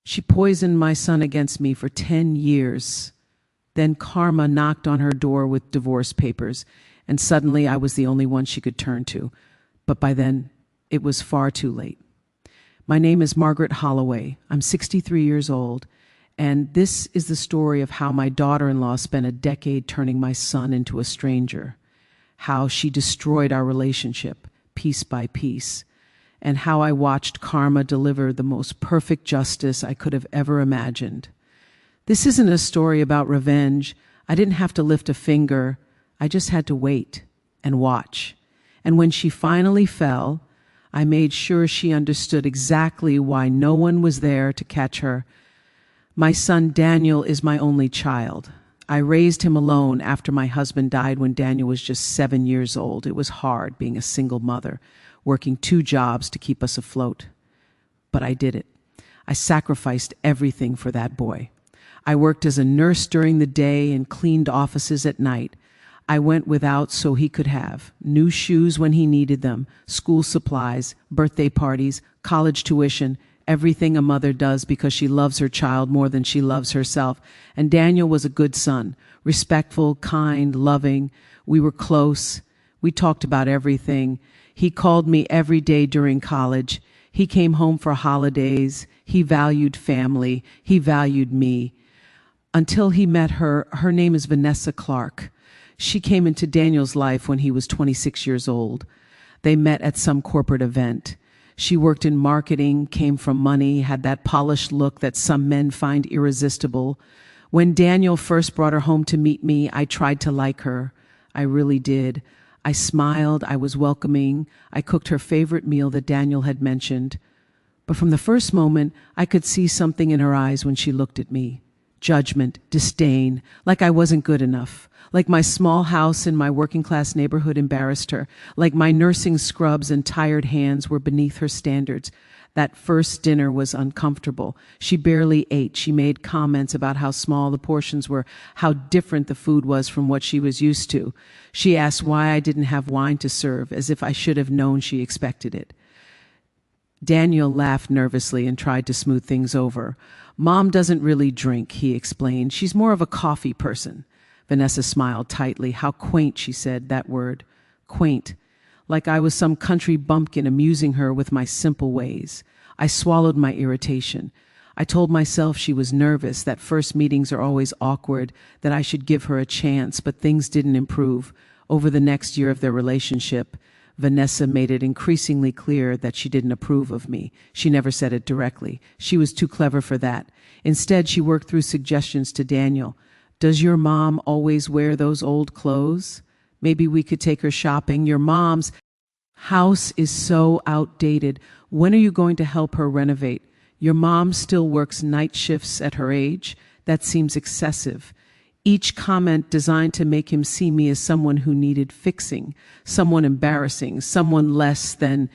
She poisoned my son against me for 10 years. Then karma knocked on her door with divorce papers, and suddenly I was the only one she could turn to. But by then, it was far too late. My name is Margaret Holloway. I'm 63 years old, and this is the story of how my daughter-in-law spent a decade turning my son into a stranger, how she destroyed our relationship piece by piece, and how I watched karma deliver the most perfect justice I could have ever imagined. This isn't a story about revenge. I didn't have to lift a finger. I just had to wait and watch. And when she finally fell, I made sure she understood exactly why no one was there to catch her. My son Daniel is my only child. I raised him alone after my husband died when Daniel was just 7 years old. It was hard being a single mother, working 2 jobs to keep us afloat. But I did it. I sacrificed everything for that boy. I worked as a nurse during the day and cleaned offices at night. I went without so he could have new shoes when he needed them, school supplies, birthday parties, college tuition, everything a mother does because she loves her child more than she loves herself. And Daniel was a good son, respectful, kind, loving. We were close. We talked about everything. He called me every day during college. He came home for holidays. He valued family. He valued me. Until he met her. Her name is Vanessa Clark. She came into Daniel's life when he was 26 years old. They met at some corporate event. She worked in marketing, came from money, had that polished look that some men find irresistible. When Daniel first brought her home to meet me, I tried to like her. I really did. I smiled, I was welcoming. I cooked her favorite meal that Daniel had mentioned. But from the first moment, I could see something in her eyes when she looked at me. Judgment, disdain, like I wasn't good enough, like my small house in my working-class neighborhood embarrassed her, like my nursing scrubs and tired hands were beneath her standards. That first dinner was uncomfortable. She barely ate. She made comments about how small the portions were, how different the food was from what she was used to. She asked why I didn't have wine to serve, as if I should have known she expected it. Daniel laughed nervously and tried to smooth things over. Mom doesn't really drink, he explained. She's more of a coffee person. Vanessa smiled tightly. How quaint, she said, that word. Quaint. Like I was some country bumpkin amusing her with my simple ways. I swallowed my irritation. I told myself she was nervous, that first meetings are always awkward, that I should give her a chance, but things didn't improve. Over the next year of their relationship, Vanessa made it increasingly clear that she didn't approve of me. She never said it directly. She was too clever for that. Instead, she worked through suggestions to Daniel. Does your mom always wear those old clothes? Maybe we could take her shopping. Your mom's house is so outdated. When are you going to help her renovate? Your mom still works night shifts at her age? That seems excessive. Each comment designed to make him see me as someone who needed fixing, someone embarrassing, someone less than.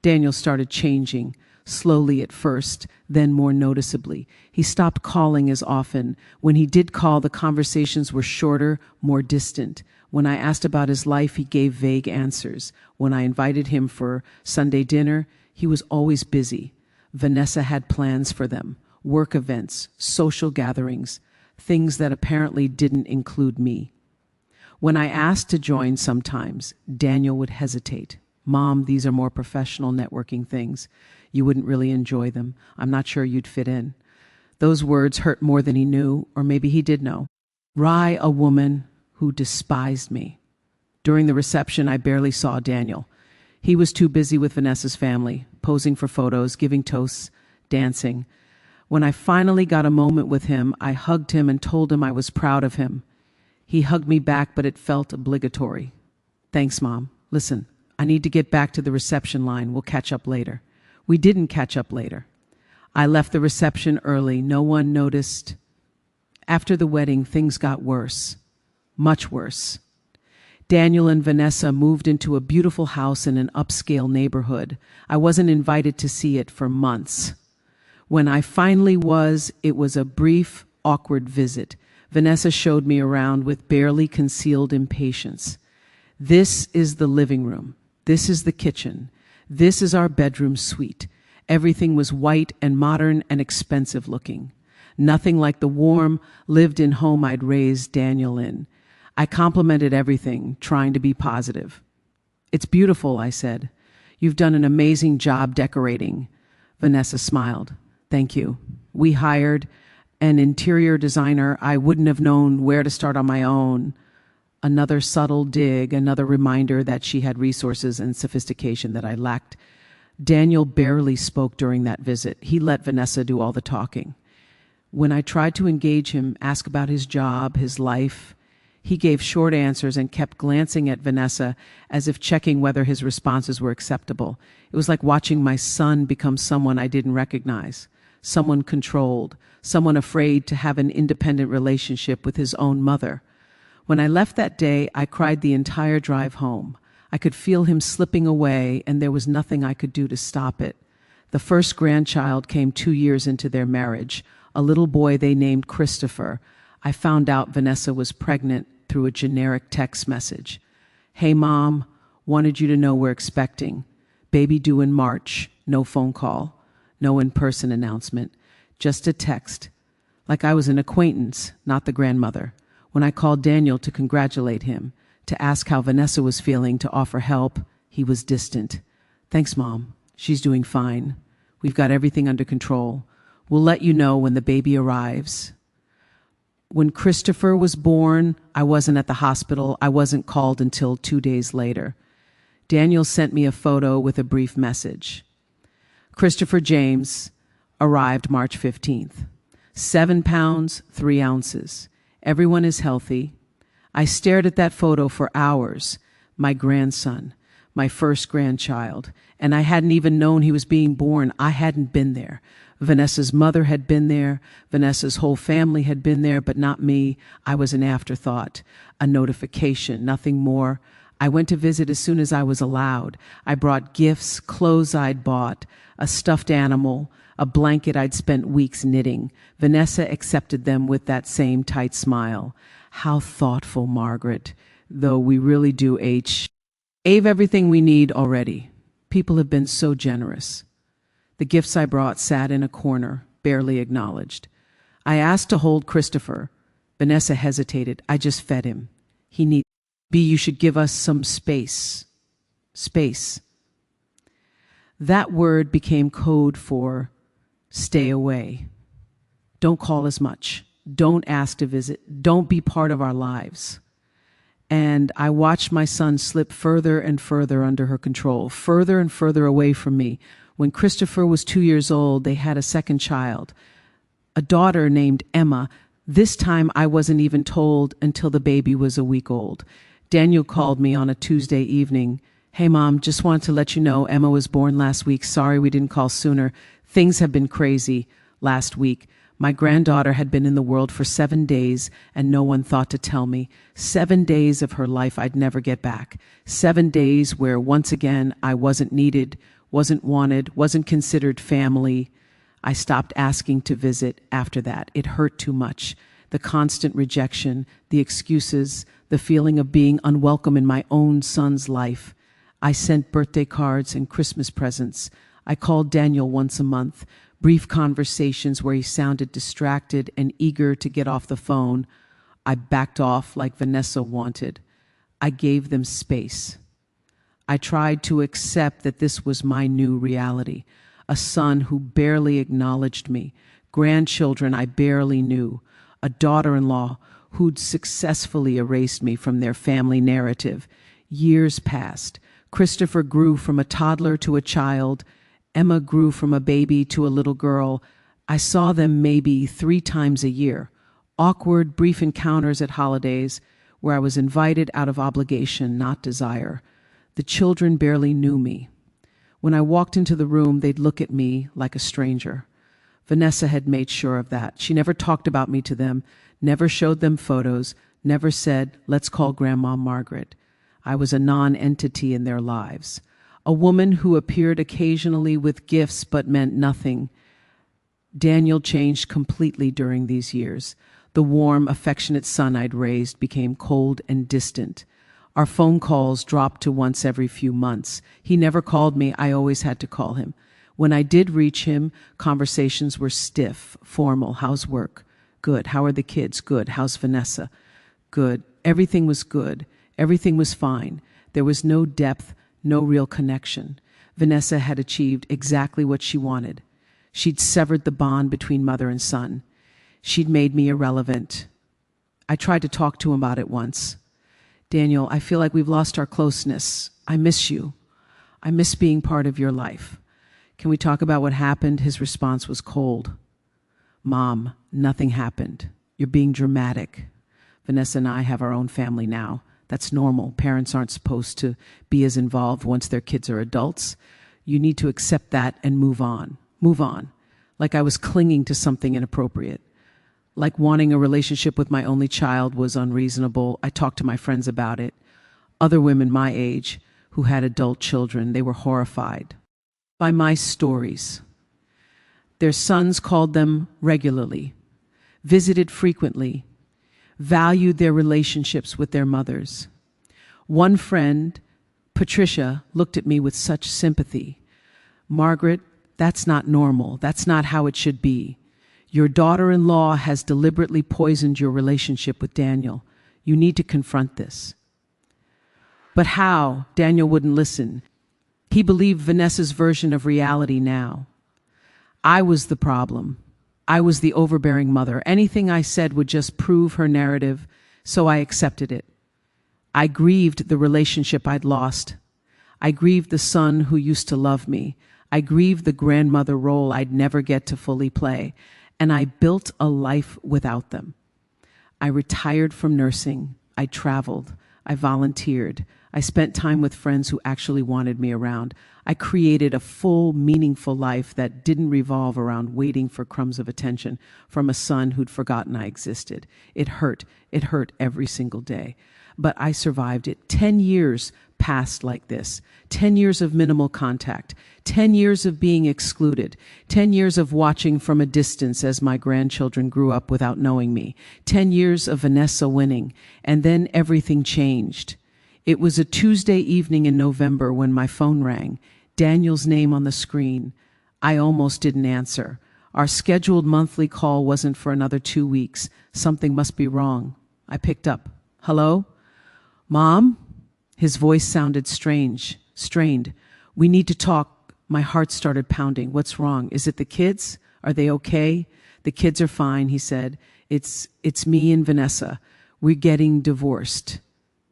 Daniel started changing, slowly at first, then more noticeably. He stopped calling as often. When he did call, the conversations were shorter, more distant. When I asked about his life, he gave vague answers. When I invited him for Sunday dinner, he was always busy. Vanessa had plans for them, work events, social gatherings, things that apparently didn't include me. When I asked to join sometimes, Daniel would hesitate. Mom, these are more professional networking things. You wouldn't really enjoy them. I'm not sure you'd fit in. Those words hurt more than he knew, or maybe he did know. Rye, a woman who despised me. During the reception, I barely saw Daniel. He was too busy with Vanessa's family, posing for photos, giving toasts, dancing. When I finally got a moment with him, I hugged him and told him I was proud of him. He hugged me back, but it felt obligatory. Thanks, Mom. Listen, I need to get back to the reception line. We'll catch up later. We didn't catch up later. I left the reception early. No one noticed. After the wedding, things got worse. Much worse. Daniel and Vanessa moved into a beautiful house in an upscale neighborhood. I wasn't invited to see it for months. When I finally was, it was a brief, awkward visit. Vanessa showed me around with barely concealed impatience. This is the living room. This is the kitchen. This is our bedroom suite. Everything was white and modern and expensive looking. Nothing like the warm, lived-in home I'd raised Daniel in. I complimented everything, trying to be positive. "It's beautiful," I said. "You've done an amazing job decorating." Vanessa smiled. "Thank you. We hired an interior designer. I wouldn't have known where to start on my own." Another subtle dig, another reminder that she had resources and sophistication that I lacked. Daniel barely spoke during that visit. He let Vanessa do all the talking. When I tried to engage him, ask about his job, his life, he gave short answers and kept glancing at Vanessa as if checking whether his responses were acceptable. It was like watching my son become someone I didn't recognize, someone controlled, someone afraid to have an independent relationship with his own mother. When I left that day, I cried the entire drive home. I could feel him slipping away, and there was nothing I could do to stop it. The first grandchild came 2 years into their marriage, a little boy they named Christopher. I found out Vanessa was pregnant through a generic text message. "Hey, Mom, wanted you to know we're expecting. Baby due in March. No phone call. No in-person announcement. Just a text. Like I was an acquaintance, not the grandmother. When I called Daniel to congratulate him, to ask how Vanessa was feeling, to offer help, he was distant. Thanks, Mom. She's doing fine. We've got everything under control. We'll let you know when the baby arrives." When Christopher was born, I wasn't at the hospital. I wasn't called until 2 days later. Daniel sent me a photo with a brief message. Christopher James arrived March 15th. 7 pounds, 3 ounces. Everyone is healthy. I stared at that photo for hours. My grandson, my first grandchild, and I hadn't even known he was being born. I hadn't been there. Vanessa's mother had been there. Vanessa's whole family had been there, but not me. I was an afterthought, a notification, nothing more. I went to visit as soon as I was allowed. I brought gifts, clothes I'd bought, a stuffed animal, a blanket I'd spent weeks knitting. Vanessa accepted them with that same tight smile. How thoughtful, Margaret, though we really do have everything we need already. People have been so generous. The gifts I brought sat in a corner, barely acknowledged. I asked to hold Christopher. Vanessa hesitated. I just fed him. He needs. B, you should give us some space. Space. That word became code for stay away. Don't call as much. Don't ask to visit. Don't be part of our lives. And I watched my son slip further and further under her control, further and further away from me. When Christopher was 2 years old, they had a second child, a daughter named Emma. This time I wasn't even told until the baby was a week old. Daniel called me on a Tuesday evening. "Hey, Mom, just wanted to let you know Emma was born last week. Sorry we didn't call sooner. Things have been crazy last week. My granddaughter had been in the world for 7 days, and no one thought to tell me. 7 days of her life I'd never get back. 7 days where, once again, I wasn't needed, wasn't wanted, wasn't considered family. I stopped asking to visit after that. It hurt too much. The constant rejection, the excuses, the feeling of being unwelcome in my own son's life. I sent birthday cards and Christmas presents. I called Daniel once a month, brief conversations where he sounded distracted and eager to get off the phone. I backed off like Vanessa wanted. I gave them space. I tried to accept that this was my new reality, a son who barely acknowledged me, grandchildren I barely knew, a daughter-in-law who'd successfully erased me from their family narrative. Years passed. Christopher grew from a toddler to a child. Emma grew from a baby to a little girl. I saw them maybe 3 times a year. Awkward, brief encounters at holidays where I was invited out of obligation, not desire. The children barely knew me. When I walked into the room, they'd look at me like a stranger. Vanessa had made sure of that. She never talked about me to them, never showed them photos, never said, "Let's call Grandma Margaret." I was a non-entity in their lives, a woman who appeared occasionally with gifts but meant nothing. Daniel changed completely during these years. The warm, affectionate son I'd raised became cold and distant. Our phone calls dropped to once every few months. He never called me. I always had to call him. When I did reach him, conversations were stiff, formal. How's work? Good. How are the kids? Good. How's Vanessa? Good. Everything was good. Everything was fine. There was no depth, no real connection. Vanessa had achieved exactly what she wanted. She'd severed the bond between mother and son. She'd made me irrelevant. I tried to talk to him about it once. Daniel, I feel like we've lost our closeness. I miss you. I miss being part of your life. Can we talk about what happened? His response was cold. Mom, nothing happened. You're being dramatic. Vanessa and I have our own family now. That's normal. Parents aren't supposed to be as involved once their kids are adults. You need to accept that and move on. Move on. Like I was clinging to something inappropriate. Like wanting a relationship with my only child was unreasonable. I talked to my friends about it. Other women my age who had adult children, they were horrified by my stories. Their sons called them regularly, visited frequently, valued their relationships with their mothers. One friend, Patricia, looked at me with such sympathy. Margaret, that's not normal. That's not how it should be. Your daughter-in-law has deliberately poisoned your relationship with Daniel. You need to confront this. But how? Daniel wouldn't listen. He believed Vanessa's version of reality now. I was the problem. I was the overbearing mother. Anything I said would just prove her narrative, so I accepted it. I grieved the relationship I'd lost. I grieved the son who used to love me. I grieved the grandmother role I'd never get to fully play. And I built a life without them. I retired from nursing. I traveled. I volunteered. I spent time with friends who actually wanted me around. I created a full, meaningful life that didn't revolve around waiting for crumbs of attention from a son who'd forgotten I existed. It hurt. It hurt every single day. But I survived it. 10 years passed like this. 10 years of minimal contact. 10 years of being excluded. 10 years of watching from a distance as my grandchildren grew up without knowing me. 10 years of Vanessa winning. And then everything changed. It was a Tuesday evening in November when my phone rang. Daniel's name on the screen. I almost didn't answer. Our scheduled monthly call wasn't for another 2 weeks. Something must be wrong. I picked up. Hello? Mom? His voice sounded strained. We need to talk. My heart started pounding. What's wrong? Is it the kids? Are they okay? The kids are fine, he said. It's me and Vanessa. We're getting divorced.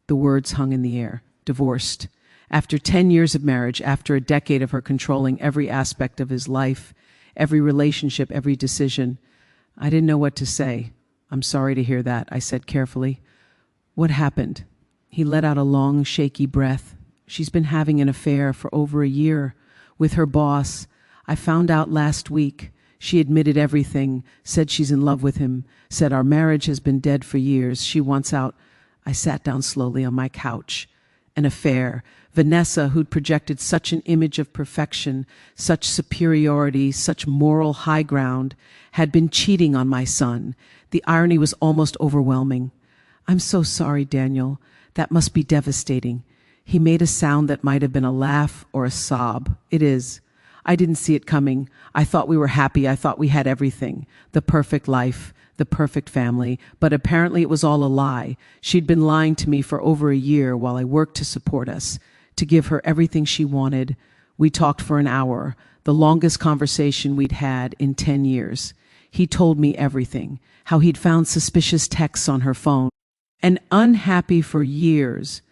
The words hung in the air. Divorced. After 10 years of marriage, after a decade of her controlling every aspect of his life, every relationship, every decision, I didn't know what to say. I'm sorry to hear that, I said carefully. What happened? He let out a long, shaky breath. She's been having an affair for over a year with her boss. I found out last week. She admitted everything, said she's in love with him, said our marriage has been dead for years. She wants out. I sat down slowly on my couch. An affair. Vanessa, who'd projected such an image of perfection, such superiority, such moral high ground, had been cheating on my son. The irony was almost overwhelming. I'm so sorry, Daniel. That must be devastating. He made a sound that might have been a laugh or a sob. It is. I didn't see it coming. I thought we were happy. I thought we had everything. The perfect life, the perfect family. But apparently it was all a lie. She'd been lying to me for over a year while I worked to support us, to give her everything she wanted. We talked for an hour, the longest conversation we'd had in 10 years. He told me everything, how he'd found suspicious texts on her phone, and unhappy for years,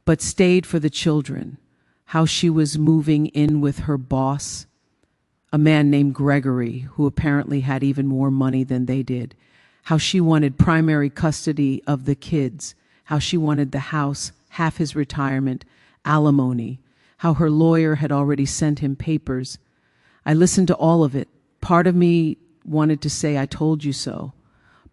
but stayed for the children, how she was moving in with her boss, a man named Gregory, who apparently had even more money than they did, how she wanted primary custody of the kids, how she wanted the house, half his retirement, alimony, how her lawyer had already sent him papers. I listened to all of it. Part of me wanted to say, I told you so.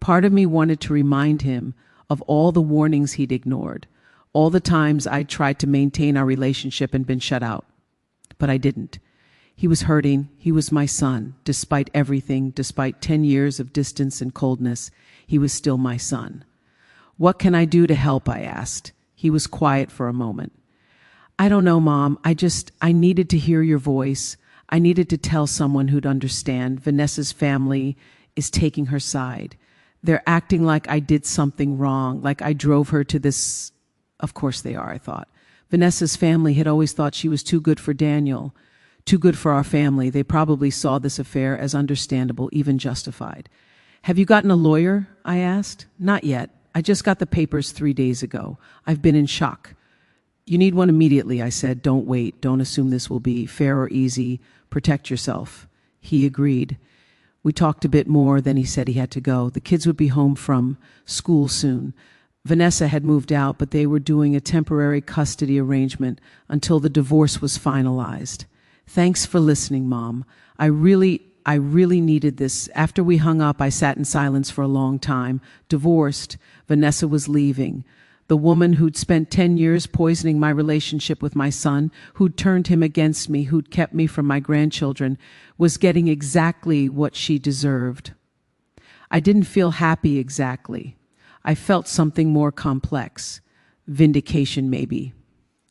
Part of me wanted to remind him of all the warnings he'd ignored, all the times I'd tried to maintain our relationship and been shut out. But I didn't. He was hurting. He was my son. Despite everything, despite 10 years of distance and coldness, he was still my son. What can I do to help? I asked. He was quiet for a moment. I don't know, Mom. I needed to hear your voice. I needed to tell someone who'd understand. Vanessa's family is taking her side. They're acting like I did something wrong, like I drove her to this. Of course they are, I thought. Vanessa's family had always thought she was too good for Daniel, too good for our family. They probably saw this affair as understandable, even justified. Have you gotten a lawyer? I asked. Not yet. I just got the papers 3 days ago. I've been in shock. You need one immediately, I said. Don't wait. Don't assume this will be fair or easy. Protect yourself. He agreed. We talked a bit more, then he said he had to go. The kids would be home from school soon. Vanessa had moved out, but they were doing a temporary custody arrangement until the divorce was finalized. Thanks for listening, Mom. I really needed this. After we hung up, I sat in silence for a long time. Divorced, Vanessa was leaving. The woman who'd spent 10 years poisoning my relationship with my son, who'd turned him against me, who'd kept me from my grandchildren, was getting exactly what she deserved. I didn't feel happy exactly. I felt something more complex. Vindication, maybe.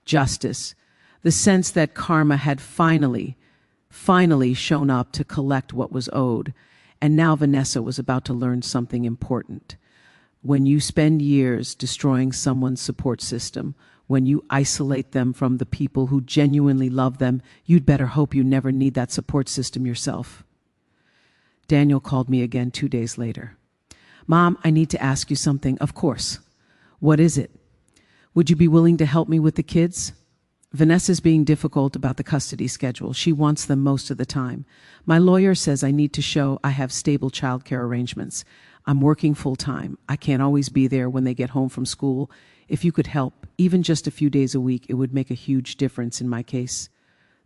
Justice. The sense that karma had finally shown up to collect what was owed. And now Vanessa was about to learn something important. When you spend years destroying someone's support system, when you isolate them from the people who genuinely love them, you'd better hope you never need that support system yourself. Daniel called me again 2 days later. Mom, I need to ask you something. Of course. What is it? Would you be willing to help me with the kids? Vanessa's being difficult about the custody schedule. She wants them most of the time. My lawyer says I need to show I have stable childcare arrangements. I'm working full-time. I can't always be there when they get home from school. If you could help, even just a few days a week, it would make a huge difference in my case.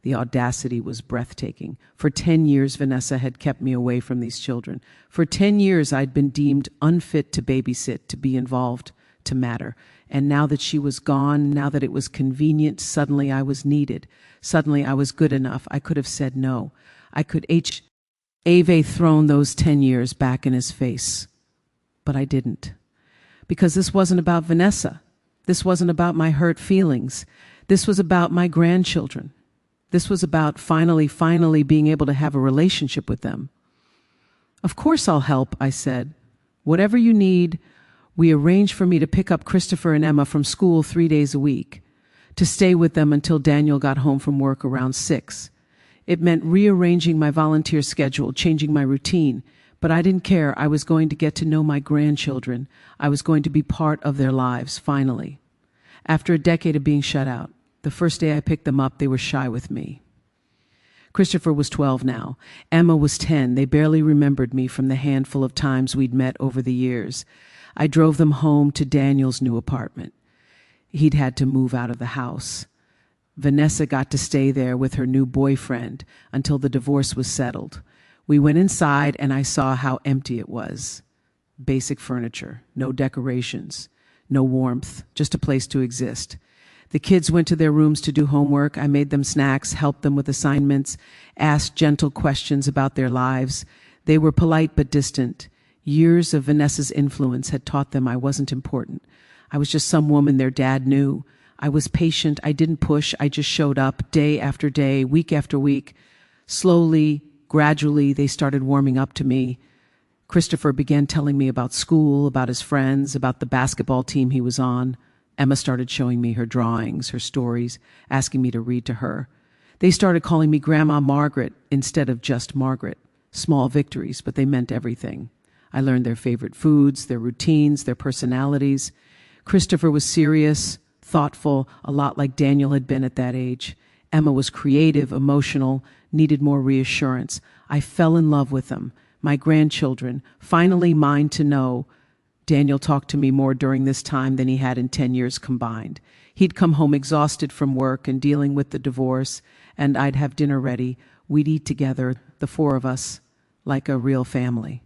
The audacity was breathtaking. For 10 years, Vanessa had kept me away from these children. For 10 years, I'd been deemed unfit to babysit, to be involved, to matter. And now that she was gone, now that it was convenient, suddenly I was needed. Suddenly I was good enough. I could have said no. I could have thrown those 10 years back in his face. But I didn't. Because this wasn't about Vanessa. This wasn't about my hurt feelings. This was about my grandchildren. This was about finally being able to have a relationship with them. Of course I'll help, I said. Whatever you need. We arranged for me to pick up Christopher and Emma from school 3 days a week, to stay with them until Daniel got home from work around 6. It meant rearranging my volunteer schedule, changing my routine. But I didn't care. I was going to get to know my grandchildren. I was going to be part of their lives, finally. After a decade of being shut out, the first day I picked them up, they were shy with me. Christopher was 12 now. Emma was 10. They barely remembered me from the handful of times we'd met over the years. I drove them home to Daniel's new apartment. He'd had to move out of the house. Vanessa got to stay there with her new boyfriend until the divorce was settled. We went inside and I saw how empty it was. Basic furniture, no decorations, no warmth, just a place to exist. The kids went to their rooms to do homework. I made them snacks, helped them with assignments, asked gentle questions about their lives. They were polite but distant. Years of Vanessa's influence had taught them I wasn't important. I was just some woman their dad knew. I was patient. I didn't push. I just showed up day after day, week after week. Slowly, gradually, they started warming up to me. Christopher began telling me about school, about his friends, about the basketball team he was on. Emma started showing me her drawings, her stories, asking me to read to her. They started calling me Grandma Margaret instead of just Margaret. Small victories, but they meant everything. I learned their favorite foods, their routines, their personalities. Christopher was serious, thoughtful, a lot like Daniel had been at that age. Emma was creative, emotional, needed more reassurance. I fell in love with them. My grandchildren, finally mine to know. Daniel talked to me more during this time than he had in 10 years combined. He'd come home exhausted from work and dealing with the divorce, and I'd have dinner ready. We'd eat together, the four of us, like a real family.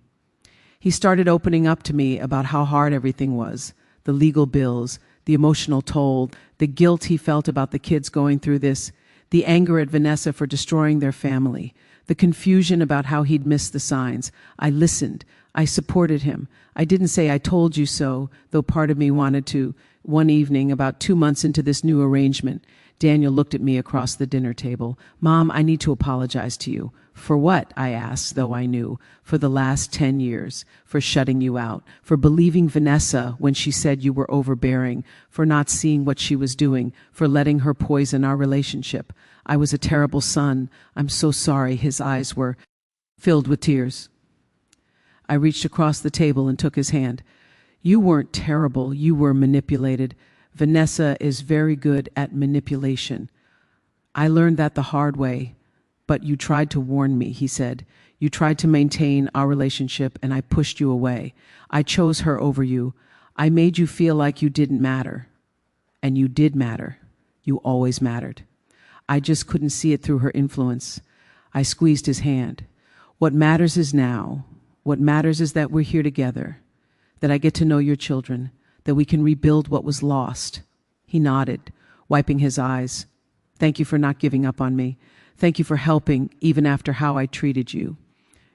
He started opening up to me about how hard everything was, the legal bills, the emotional toll, the guilt he felt about the kids going through this, the anger at Vanessa for destroying their family, the confusion about how he'd missed the signs. I listened. I supported him. I didn't say I told you so, though part of me wanted to. One evening, about 2 months into this new arrangement, Daniel looked at me across the dinner table. Mom, I need to apologize to you. For what? I asked, though I knew. For the last 10 years. For shutting you out. For believing Vanessa when she said you were overbearing. For not seeing what she was doing. For letting her poison our relationship. I was a terrible son. I'm so sorry. His eyes were filled with tears. I reached across the table and took his hand. You weren't terrible. You were manipulated. Vanessa is very good at manipulation. I learned that the hard way, but you tried to warn me, he said. You tried to maintain our relationship, and I pushed you away. I chose her over you. I made you feel like you didn't matter. And you did matter. You always mattered. I just couldn't see it through her influence. I squeezed his hand. What matters is now. What matters is that we're here together, that I get to know your children, that we can rebuild what was lost. He nodded, wiping his eyes. Thank you for not giving up on me. Thank you for helping, even after how I treated you.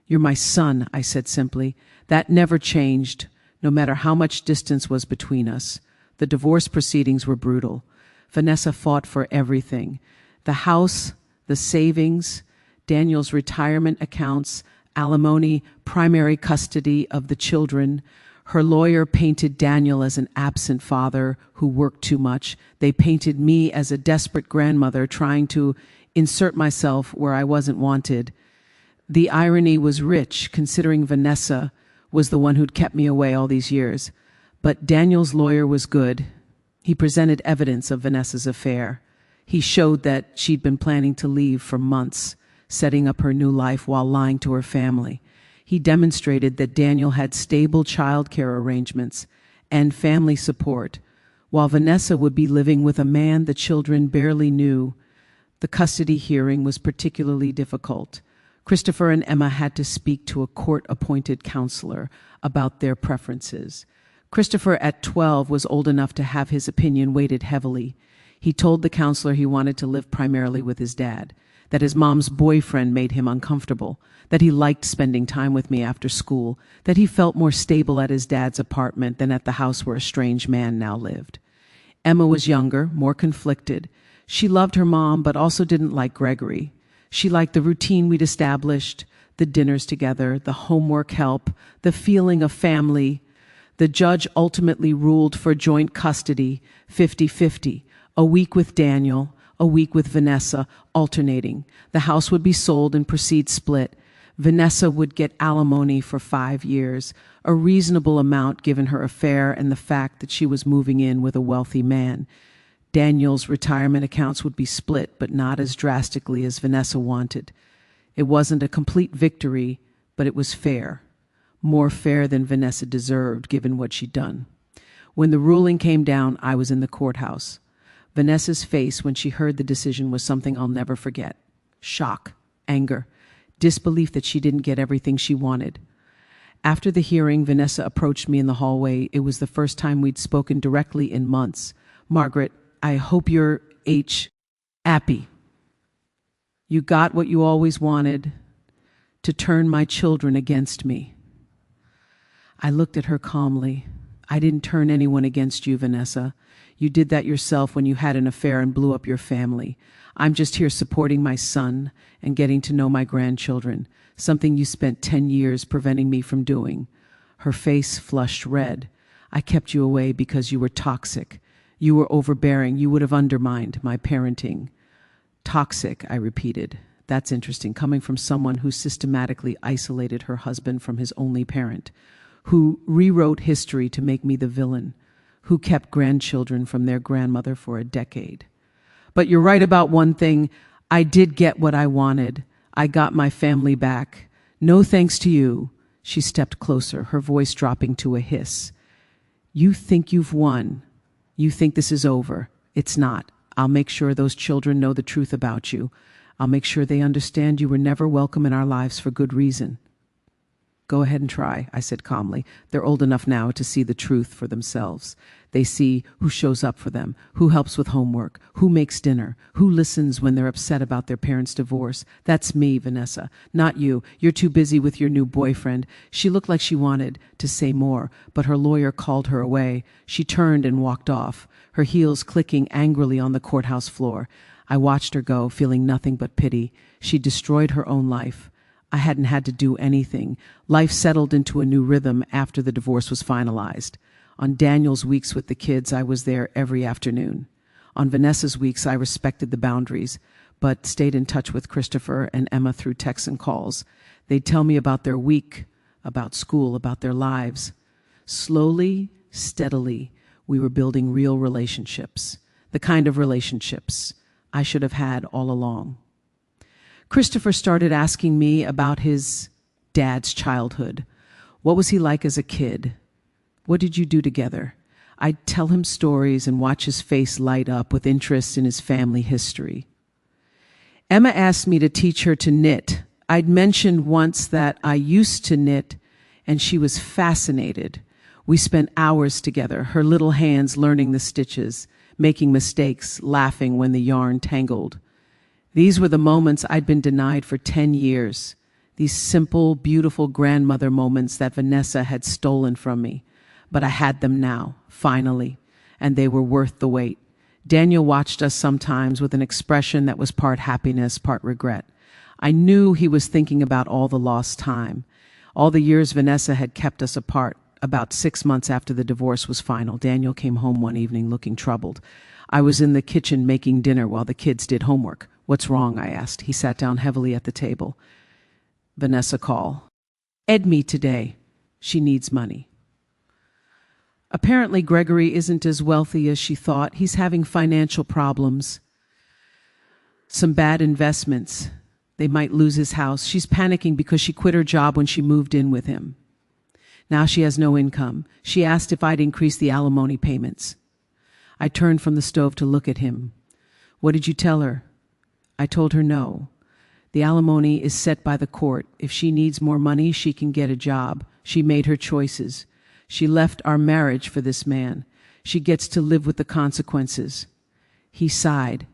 You're my son, I said simply. That never changed, no matter how much distance was between us. The divorce proceedings were brutal. Vanessa fought for everything. The house, the savings, Daniel's retirement accounts, alimony, primary custody of the children. Her lawyer painted Daniel as an absent father who worked too much. They painted me as a desperate grandmother trying to insert myself where I wasn't wanted. The irony was rich, considering Vanessa was the one who'd kept me away all these years. But Daniel's lawyer was good. He presented evidence of Vanessa's affair. He showed that she'd been planning to leave for months, setting up her new life while lying to her family. He demonstrated that Daniel had stable child care arrangements and family support, while Vanessa would be living with a man the children barely knew. The custody hearing was particularly difficult. Christopher and Emma had to speak to a court-appointed counselor about their preferences. Christopher, at 12, was old enough to have his opinion weighted heavily. He told the counselor he wanted to live primarily with his dad, that his mom's boyfriend made him uncomfortable, that he liked spending time with me after school, that he felt more stable at his dad's apartment than at the house where a strange man now lived. Emma was younger, more conflicted. She loved her mom, but also didn't like Gregory. She liked the routine we'd established, the dinners together, the homework help, the feeling of family. The judge ultimately ruled for joint custody, 50-50, a week with Daniel, a week with Vanessa, alternating. The house would be sold and proceeds split. Vanessa would get alimony for 5 years, a reasonable amount given her affair and the fact that she was moving in with a wealthy man. Daniel's retirement accounts would be split, but not as drastically as Vanessa wanted. It wasn't a complete victory, but it was fair. More fair than Vanessa deserved, given what she'd done. When the ruling came down, I was in the courthouse. Vanessa's face when she heard the decision was something I'll never forget. Shock, anger, disbelief that she didn't get everything she wanted. After the hearing, Vanessa approached me in the hallway. It was the first time we'd spoken directly in months. Margaret, I hope you're happy. You got what you always wanted, to turn my children against me. I looked at her calmly. I didn't turn anyone against you, Vanessa. You did that yourself when you had an affair and blew up your family. I'm just here supporting my son and getting to know my grandchildren, something you spent 10 years preventing me from doing. Her face flushed red. I kept you away because you were toxic. You were overbearing. You would have undermined my parenting. Toxic, I repeated. That's interesting, coming from someone who systematically isolated her husband from his only parent, who rewrote history to make me the villain, who kept grandchildren from their grandmother for a decade. But you're right about one thing. I did get what I wanted. I got my family back. No thanks to you. She stepped closer, her voice dropping to a hiss. You think you've won. You think this is over. It's not. I'll make sure those children know the truth about you. I'll make sure they understand you were never welcome in our lives for good reason. Go ahead and try, I said calmly. They're old enough now to see the truth for themselves. They see who shows up for them, who helps with homework, who makes dinner, who listens when they're upset about their parents' divorce. That's me, Vanessa, not you. You're too busy with your new boyfriend. She looked like she wanted to say more, but her lawyer called her away. She turned and walked off, her heels clicking angrily on the courthouse floor. I watched her go, feeling nothing but pity. She destroyed her own life. I hadn't had to do anything. Life settled into a new rhythm after the divorce was finalized. On Daniel's weeks with the kids, I was there every afternoon. On Vanessa's weeks, I respected the boundaries, but stayed in touch with Christopher and Emma through texts and calls. They'd tell me about their week, about school, about their lives. Slowly, steadily, we were building real relationships, the kind of relationships I should have had all along. Christopher started asking me about his dad's childhood. What was he like as a kid? What did you do together? I'd tell him stories and watch his face light up with interest in his family history. Emma asked me to teach her to knit. I'd mentioned once that I used to knit, and she was fascinated. We spent hours together, her little hands learning the stitches, making mistakes, laughing when the yarn tangled. These were the moments I'd been denied for 10 years, these simple, beautiful grandmother moments that Vanessa had stolen from me. But I had them now, finally, and they were worth the wait. Daniel watched us sometimes with an expression that was part happiness, part regret. I knew he was thinking about all the lost time, all the years Vanessa had kept us apart. About 6 months after the divorce was final, Daniel came home one evening looking troubled. I was in the kitchen making dinner while the kids did homework. What's wrong? I asked. He sat down heavily at the table. Vanessa call. Edme today. She needs money. Apparently, Gregory isn't as wealthy as she thought. He's having financial problems. Some bad investments. They might lose his house. She's panicking because she quit her job when she moved in with him. Now she has no income. She asked if I'd increase the alimony payments. I turned from the stove to look at him. What did you tell her? I told her no. The alimony is set by the court. If she needs more money, she can get a job. She made her choices. She left our marriage for this man. She gets to live with the consequences. He sighed.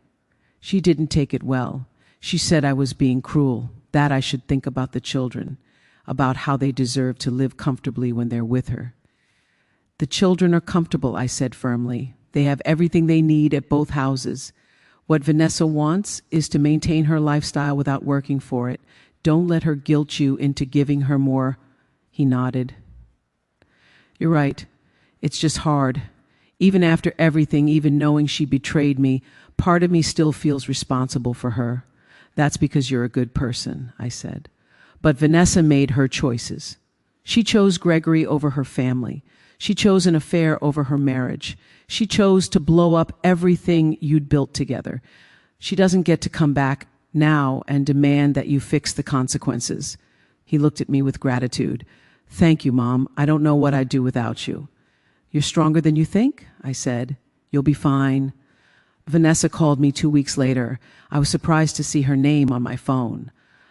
She didn't take it well. She said I was being cruel, that I should think about the children, about how they deserve to live comfortably when they're with her. The children are comfortable, I said firmly. They have everything they need at both houses. What Vanessa wants is to maintain her lifestyle without working for it. Don't let her guilt you into giving her more. He nodded. You're right. It's just hard. Even after everything, even knowing she betrayed me, part of me still feels responsible for her. That's because you're a good person, I said. But Vanessa made her choices. She chose Gregory over her family. She chose an affair over her marriage. She chose to blow up everything you'd built together. She doesn't get to come back now and demand that you fix the consequences. He looked at me with gratitude. Thank you, Mom. I don't know what I'd do without you. You're stronger than you think, I said. You'll be fine. Vanessa called me 2 weeks later. I was surprised to see her name on my phone.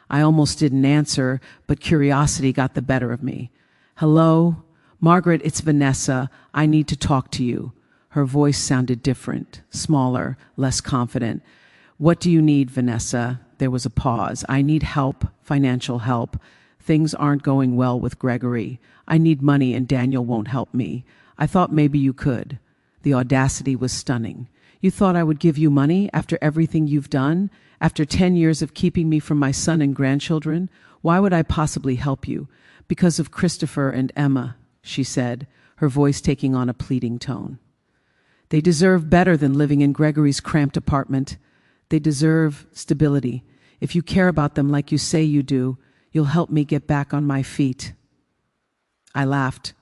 I almost didn't answer, but curiosity got the better of me. Hello? Margaret, it's Vanessa. I need to talk to you. Her voice sounded different, smaller, less confident. What do you need, Vanessa? There was a pause. I need help, financial help. Things aren't going well with Gregory. I need money and Daniel won't help me. I thought maybe you could. The audacity was stunning. You thought I would give you money after everything you've done? After 10 years of keeping me from my son and grandchildren? Why would I possibly help you? Because of Christopher and Emma, she said, her voice taking on a pleading tone. They deserve better than living in Gregory's cramped apartment. They deserve stability. If you care about them like you say you do, you'll help me get back on my feet. I laughed.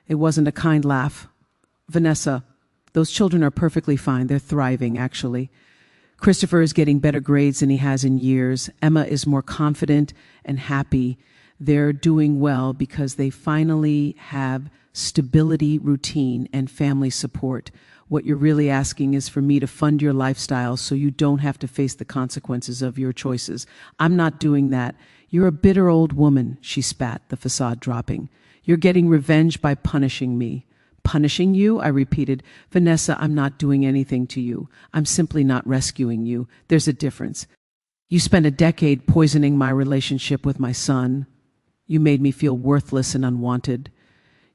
It wasn't a kind laugh. Vanessa, those children are perfectly fine. They're thriving, actually. Christopher is getting better grades than he has in years. Emma is more confident and happy. They're doing well because they finally have stability, routine, and family support. What you're really asking is for me to fund your lifestyle so you don't have to face the consequences of your choices. I'm not doing that. You're a bitter old woman, she spat, the facade dropping. You're getting revenge by punishing me. Punishing you? I repeated. Vanessa, I'm not doing anything to you. I'm simply not rescuing you. There's a difference. You spent a decade poisoning my relationship with my son. You made me feel worthless and unwanted.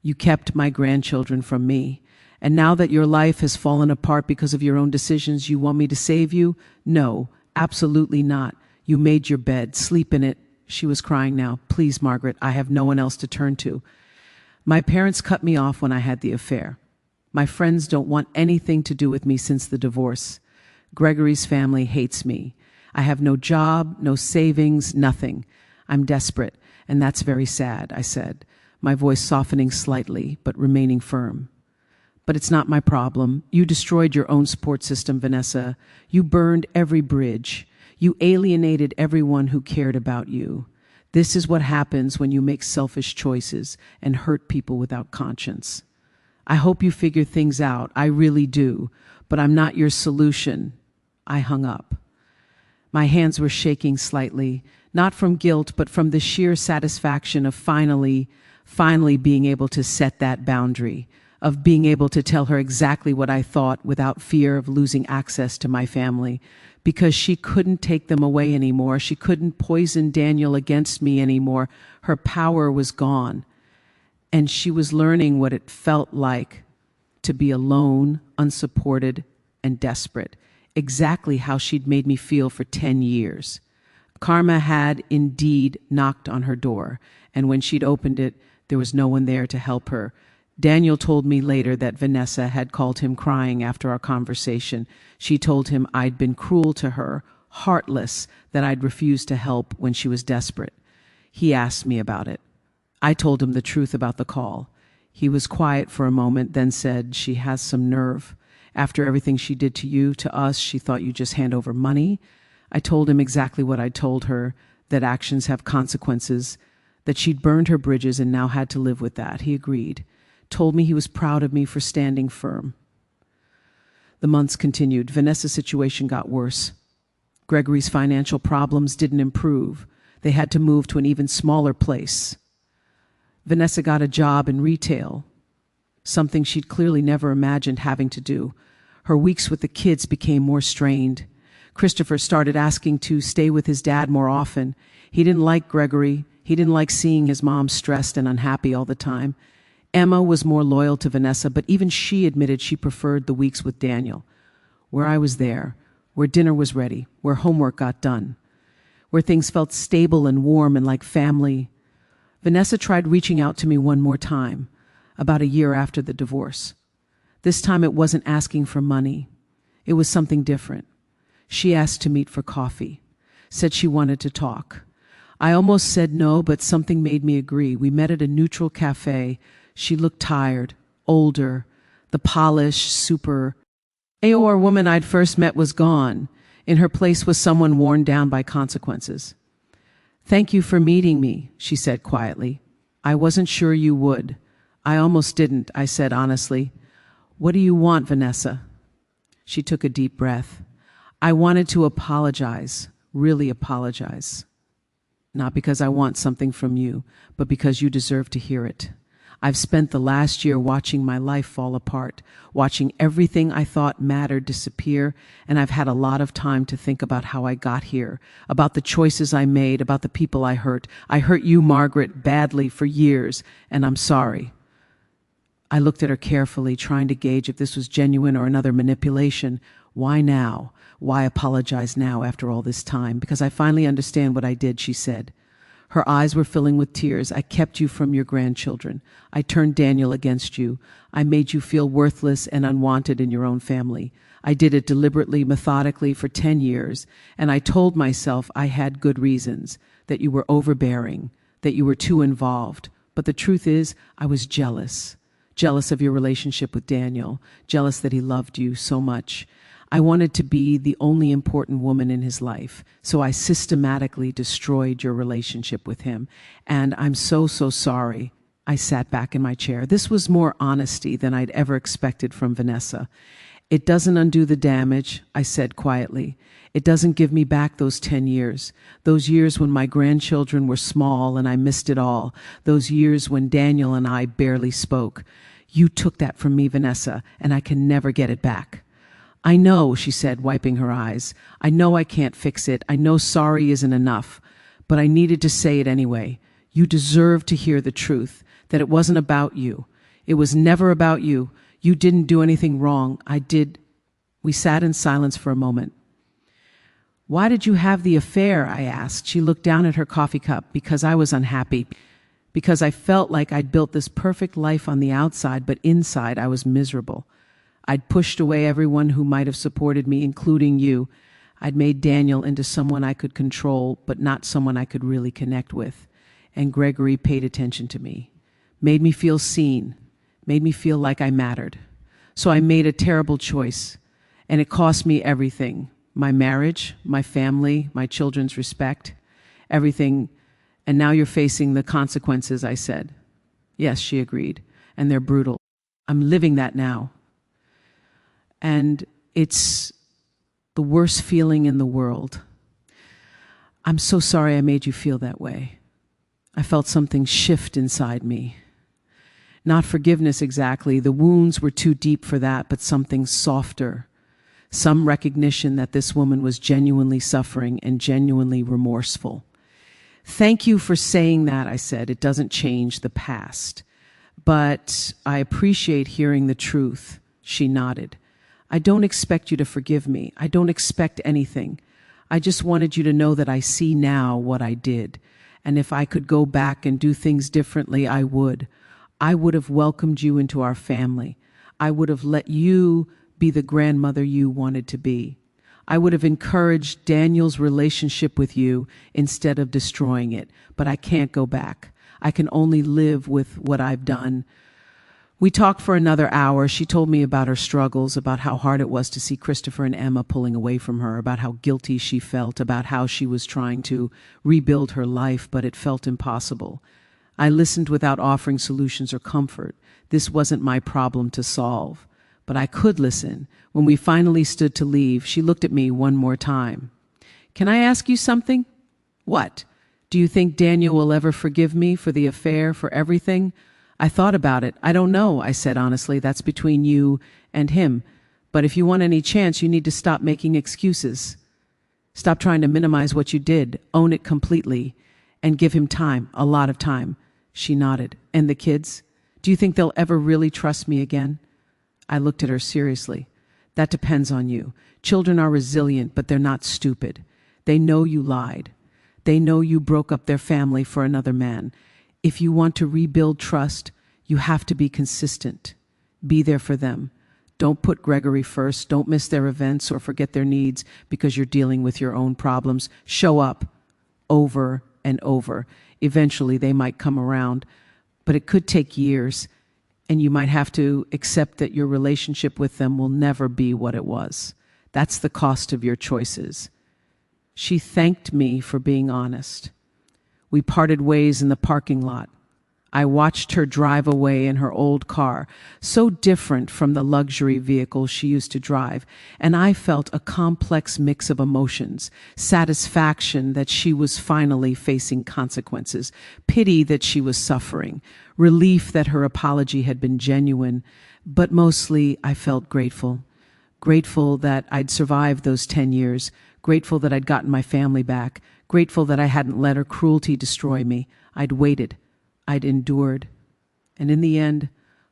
You kept my grandchildren from me. And now that your life has fallen apart because of your own decisions, you want me to save you? No, absolutely not. You made your bed. Sleep in it. She was crying now. Please, Margaret, I have no one else to turn to. My parents cut me off when I had the affair. My friends don't want anything to do with me since the divorce. Gregory's family hates me. I have no job, no savings, nothing. I'm desperate, and that's very sad, I said, my voice softening slightly, but remaining firm. But it's not my problem. You destroyed your own support system, Vanessa. You burned every bridge. You alienated everyone who cared about you. This is what happens when you make selfish choices and hurt people without conscience. I hope you figure things out. I really do. But I'm not your solution. I hung up. My hands were shaking slightly, not from guilt, but from the sheer satisfaction of finally being able to set that boundary, of being able to tell her exactly what I thought without fear of losing access to my family, because she couldn't take them away anymore. She couldn't poison Daniel against me anymore. Her power was gone. And she was learning what it felt like to be alone, unsupported, and desperate. Exactly how she'd made me feel for 10 years. Karma had indeed knocked on her door, and when she'd opened it, there was no one there to help her. Daniel told me later that Vanessa had called him crying after our conversation. She told him I'd been cruel to her, heartless, that I'd refused to help when she was desperate. He asked me about it. I told him the truth about the call. He was quiet for a moment, then said, she has some nerve. After everything she did to you, to us, she thought you'd just hand over money. I told him exactly what I told her, that actions have consequences, that she'd burned her bridges and now had to live with that. He agreed. Told me he was proud of me for standing firm. The months continued. Vanessa's situation got worse. Gregory's financial problems didn't improve. They had to move to an even smaller place. Vanessa got a job in retail, something she'd clearly never imagined having to do. Her weeks with the kids became more strained. Christopher started asking to stay with his dad more often. He didn't like Gregory. He didn't like seeing his mom stressed and unhappy all the time. Emma was more loyal to Vanessa, but even she admitted she preferred the weeks with Daniel, where I was there, where dinner was ready, where homework got done, where things felt stable and warm and like family. Vanessa tried reaching out to me one more time, about a year after the divorce. This time it wasn't asking for money. It was something different. She asked to meet for coffee, said she wanted to talk. I almost said no, but something made me agree. We met at a neutral cafe. She looked tired, older. The polished, super Aor woman I'd first met was gone. In her place was someone worn down by consequences. Thank you for meeting me, she said quietly. I wasn't sure you would. I almost didn't, I said honestly. What do you want, Vanessa? She took a deep breath. I wanted to apologize, really apologize. Not because I want something from you, but because you deserve to hear it. I've spent the last year watching my life fall apart, watching everything I thought mattered disappear, and I've had a lot of time to think about how I got here, about the choices I made, about the people I hurt. I hurt you, Margaret, badly for years, and I'm sorry. I looked at her carefully, trying to gauge if this was genuine or another manipulation. Why now? Why apologize now after all this time? Because I finally understand what I did, she said. Her eyes were filling with tears. I kept you from your grandchildren. I turned Daniel against you. I made you feel worthless and unwanted in your own family. I did it deliberately, methodically for 10 years, and I told myself I had good reasons, that you were overbearing, that you were too involved. But the truth is, I was jealous. Jealous of your relationship with Daniel, jealous that he loved you so much. I wanted to be the only important woman in his life, so I systematically destroyed your relationship with him. And I'm so sorry. I sat back in my chair. This was more honesty than I'd ever expected from Vanessa. It doesn't undo the damage, I said quietly. It doesn't give me back those 10 years. Those years when my grandchildren were small and I missed it all. Those years when Daniel and I barely spoke. You took that from me, Vanessa, and I can never get it back. I know, she said, wiping her eyes. I know I can't fix it. I know sorry isn't enough. But I needed to say it anyway. You deserve to hear the truth, that it wasn't about you. It was never about you. You didn't do anything wrong. I did. We sat in silence for a moment. Why did you have the affair? I asked. She looked down at her coffee cup. Because I was unhappy. Because I felt like I'd built this perfect life on the outside, but inside I was miserable. I'd pushed away everyone who might have supported me, including you. I'd made Daniel into someone I could control, but not someone I could really connect with. And Gregory paid attention to me, made me feel seen, made me feel like I mattered. So I made a terrible choice, and it cost me everything. My marriage, my family, my children's respect, everything. And now you're facing the consequences, I said. Yes, she agreed, and they're brutal. I'm living that now. And it's the worst feeling in the world. I'm so sorry I made you feel that way. I felt something shift inside me. Not forgiveness exactly. The wounds were too deep for that, but something softer. Some recognition that this woman was genuinely suffering and genuinely remorseful. Thank you for saying that, I said. It doesn't change the past. But I appreciate hearing the truth. She nodded. I don't expect you to forgive me. I don't expect anything. I just wanted you to know that I see now what I did. And if I could go back and do things differently, I would. I would have welcomed you into our family. I would have let you be the grandmother you wanted to be. I would have encouraged Daniel's relationship with you instead of destroying it. But I can't go back. I can only live with what I've done. We talked for another hour. She told me about her struggles, about how hard it was to see Christopher and Emma pulling away from her, about how guilty she felt, about how she was trying to rebuild her life, but it felt impossible. I listened without offering solutions or comfort. This wasn't my problem to solve. But I could listen. When we finally stood to leave, she looked at me one more time. Can I ask you something? What? Do you think Daniel will ever forgive me for the affair, for everything? I thought about it. I don't know, I said honestly. That's between you and him. But if you want any chance, you need to stop making excuses. Stop trying to minimize what you did. Own it completely. And give him time, a lot of time. She nodded. And the kids? Do you think they'll ever really trust me again? I looked at her seriously. That depends on you. Children are resilient, but they're not stupid. They know you lied. They know you broke up their family for another man. If you want to rebuild trust, you have to be consistent. Be there for them. Don't put Gregory first. Don't miss their events or forget their needs because you're dealing with your own problems. Show up over and over. Eventually, they might come around, but it could take years, and you might have to accept that your relationship with them will never be what it was. That's the cost of your choices. She thanked me for being honest. We parted ways in the parking lot. I watched her drive away in her old car, so different from the luxury vehicle she used to drive, and I felt a complex mix of emotions: satisfaction that she was finally facing consequences, pity that she was suffering, relief that her apology had been genuine, but mostly I felt grateful. Grateful that I'd survived those 10 years, grateful that I'd gotten my family back, grateful that I hadn't let her cruelty destroy me. I'd waited. I'd endured. And in the end,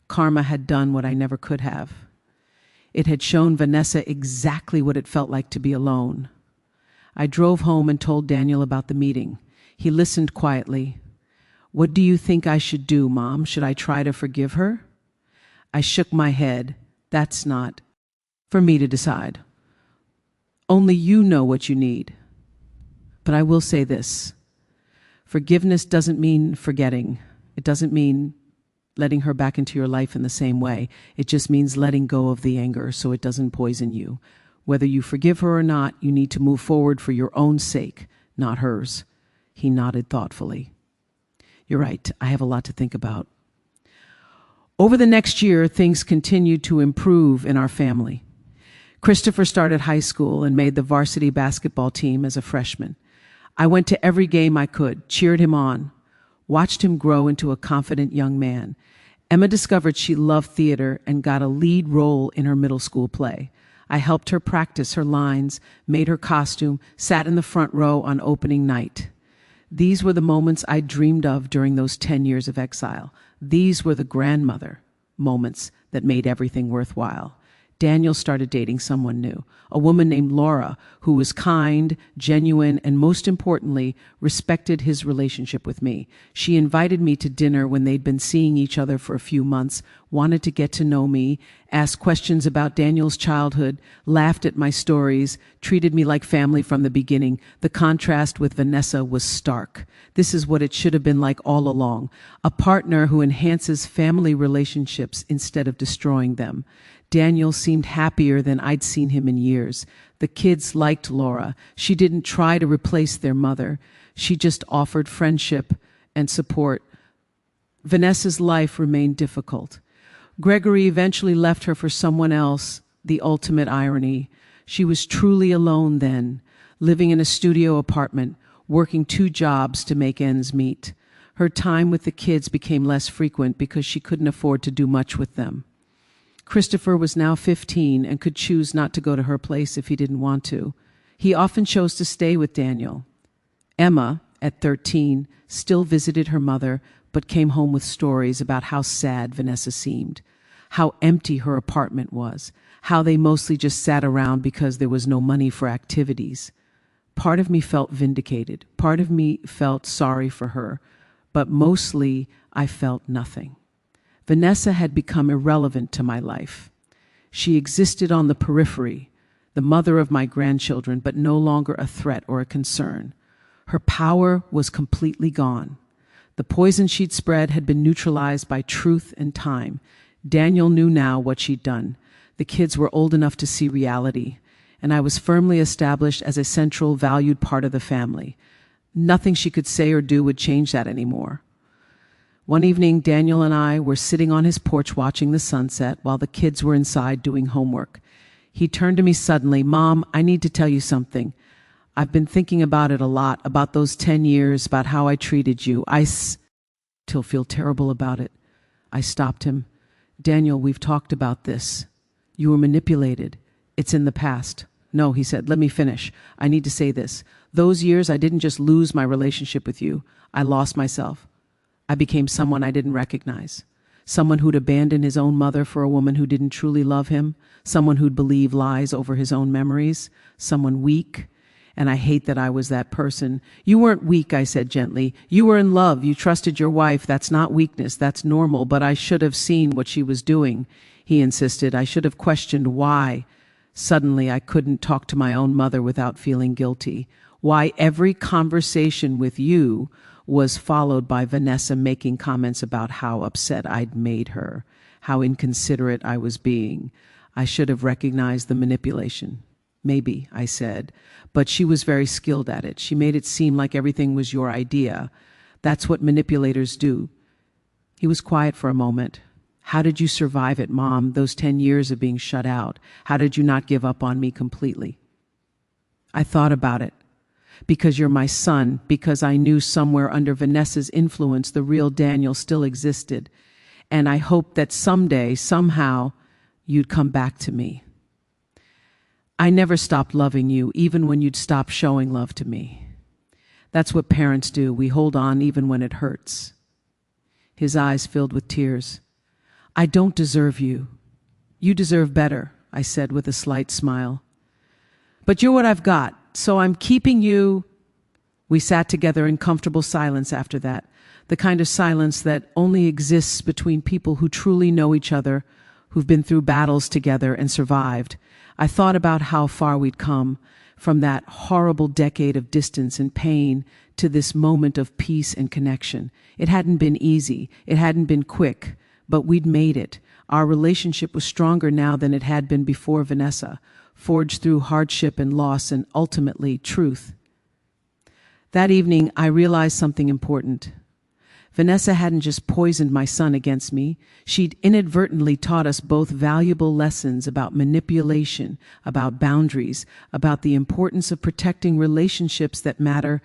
karma had done what I never could have. It had shown Vanessa exactly what it felt like to be alone. I drove home and told Daniel about the meeting. He listened quietly. What do you think I should do, Mom? Should I try to forgive her? I shook my head. That's not for me to decide. Only you know what you need. But I will say this. Forgiveness doesn't mean forgetting. It doesn't mean letting her back into your life in the same way. It just means letting go of the anger so it doesn't poison you. Whether you forgive her or not, you need to move forward for your own sake, not hers. He nodded thoughtfully. You're right. I have a lot to think about. Over the next year, things continued to improve in our family. Christopher started high school and made the varsity basketball team as a freshman. I went to every game I could, cheered him on, watched him grow into a confident young man. Emma discovered she loved theater and got a lead role in her middle school play. I helped her practice her lines, made her costume, sat in the front row on opening night. These were the moments I dreamed of during those 10 years of exile. These were the grandmother moments that made everything worthwhile. Daniel started dating someone new, a woman named Laura, who was kind, genuine, and most importantly, respected his relationship with me. She invited me to dinner when they'd been seeing each other for a few months, wanted to get to know me, asked questions about Daniel's childhood, laughed at my stories, treated me like family from the beginning. The contrast with Vanessa was stark. This is what it should have been like all along, a partner who enhances family relationships instead of destroying them. Daniel seemed happier than I'd seen him in years. The kids liked Laura. She didn't try to replace their mother. She just offered friendship and support. Vanessa's life remained difficult. Gregory eventually left her for someone else, the ultimate irony. She was truly alone then, living in a studio apartment, working 2 jobs to make ends meet. Her time with the kids became less frequent because she couldn't afford to do much with them. Christopher was now 15 and could choose not to go to her place if he didn't want to. He often chose to stay with Daniel. Emma, at 13, still visited her mother, but came home with stories about how sad Vanessa seemed, how empty her apartment was, how they mostly just sat around because there was no money for activities. Part of me felt vindicated. Part of me felt sorry for her, but mostly I felt nothing. Vanessa had become irrelevant to my life. She existed on the periphery, the mother of my grandchildren, but no longer a threat or a concern. Her power was completely gone. The poison she'd spread had been neutralized by truth and time. Daniel knew now what she'd done. The kids were old enough to see reality, and I was firmly established as a central, valued part of the family. Nothing she could say or do would change that anymore. One evening, Daniel and I were sitting on his porch watching the sunset while the kids were inside doing homework. He turned to me suddenly. "Mom, I need to tell you something. I've been thinking about it a lot, about those 10 years, about how I treated you. I still feel terrible about it." I stopped him. "Daniel, we've talked about this. You were manipulated. It's in the past." "No," he said, "let me finish. I need to say this. Those years, I didn't just lose my relationship with you. I lost myself. I became someone I didn't recognize, someone who'd abandon his own mother for a woman who didn't truly love him, someone who'd believe lies over his own memories, someone weak, and I hate that I was that person." "You weren't weak," I said gently. "You were in love. You trusted your wife. That's not weakness. That's normal, but I should have seen what she was doing," he insisted. "I should have questioned why. Suddenly, I couldn't talk to my own mother without feeling guilty. Why every conversation with you was followed by Vanessa making comments about how upset I'd made her, how inconsiderate I was being. I should have recognized the manipulation." "Maybe," I said, "but she was very skilled at it. She made it seem like everything was your idea. That's what manipulators do." He was quiet for a moment. "How did you survive it, Mom, those 10 years of being shut out? How did you not give up on me completely?" I thought about it. "Because you're my son, because I knew somewhere under Vanessa's influence the real Daniel still existed, and I hoped that someday, somehow, you'd come back to me. I never stopped loving you, even when you'd stop showing love to me. That's what parents do. We hold on even when it hurts." His eyes filled with tears. "I don't deserve you. You deserve better," I said with a slight smile. "But you're what I've got. So I'm keeping you." We sat together in comfortable silence after that, the kind of silence that only exists between people who truly know each other, who've been through battles together and survived. I thought about how far we'd come, from that horrible decade of distance and pain to this moment of peace and connection. It hadn't been easy. It hadn't been quick, but we'd made it. Our relationship was stronger now than it had been before Vanessa, forged through hardship and loss and ultimately truth. That evening, I realized something important. Vanessa hadn't just poisoned my son against me. She'd inadvertently taught us both valuable lessons about manipulation, about boundaries, about the importance of protecting relationships that matter.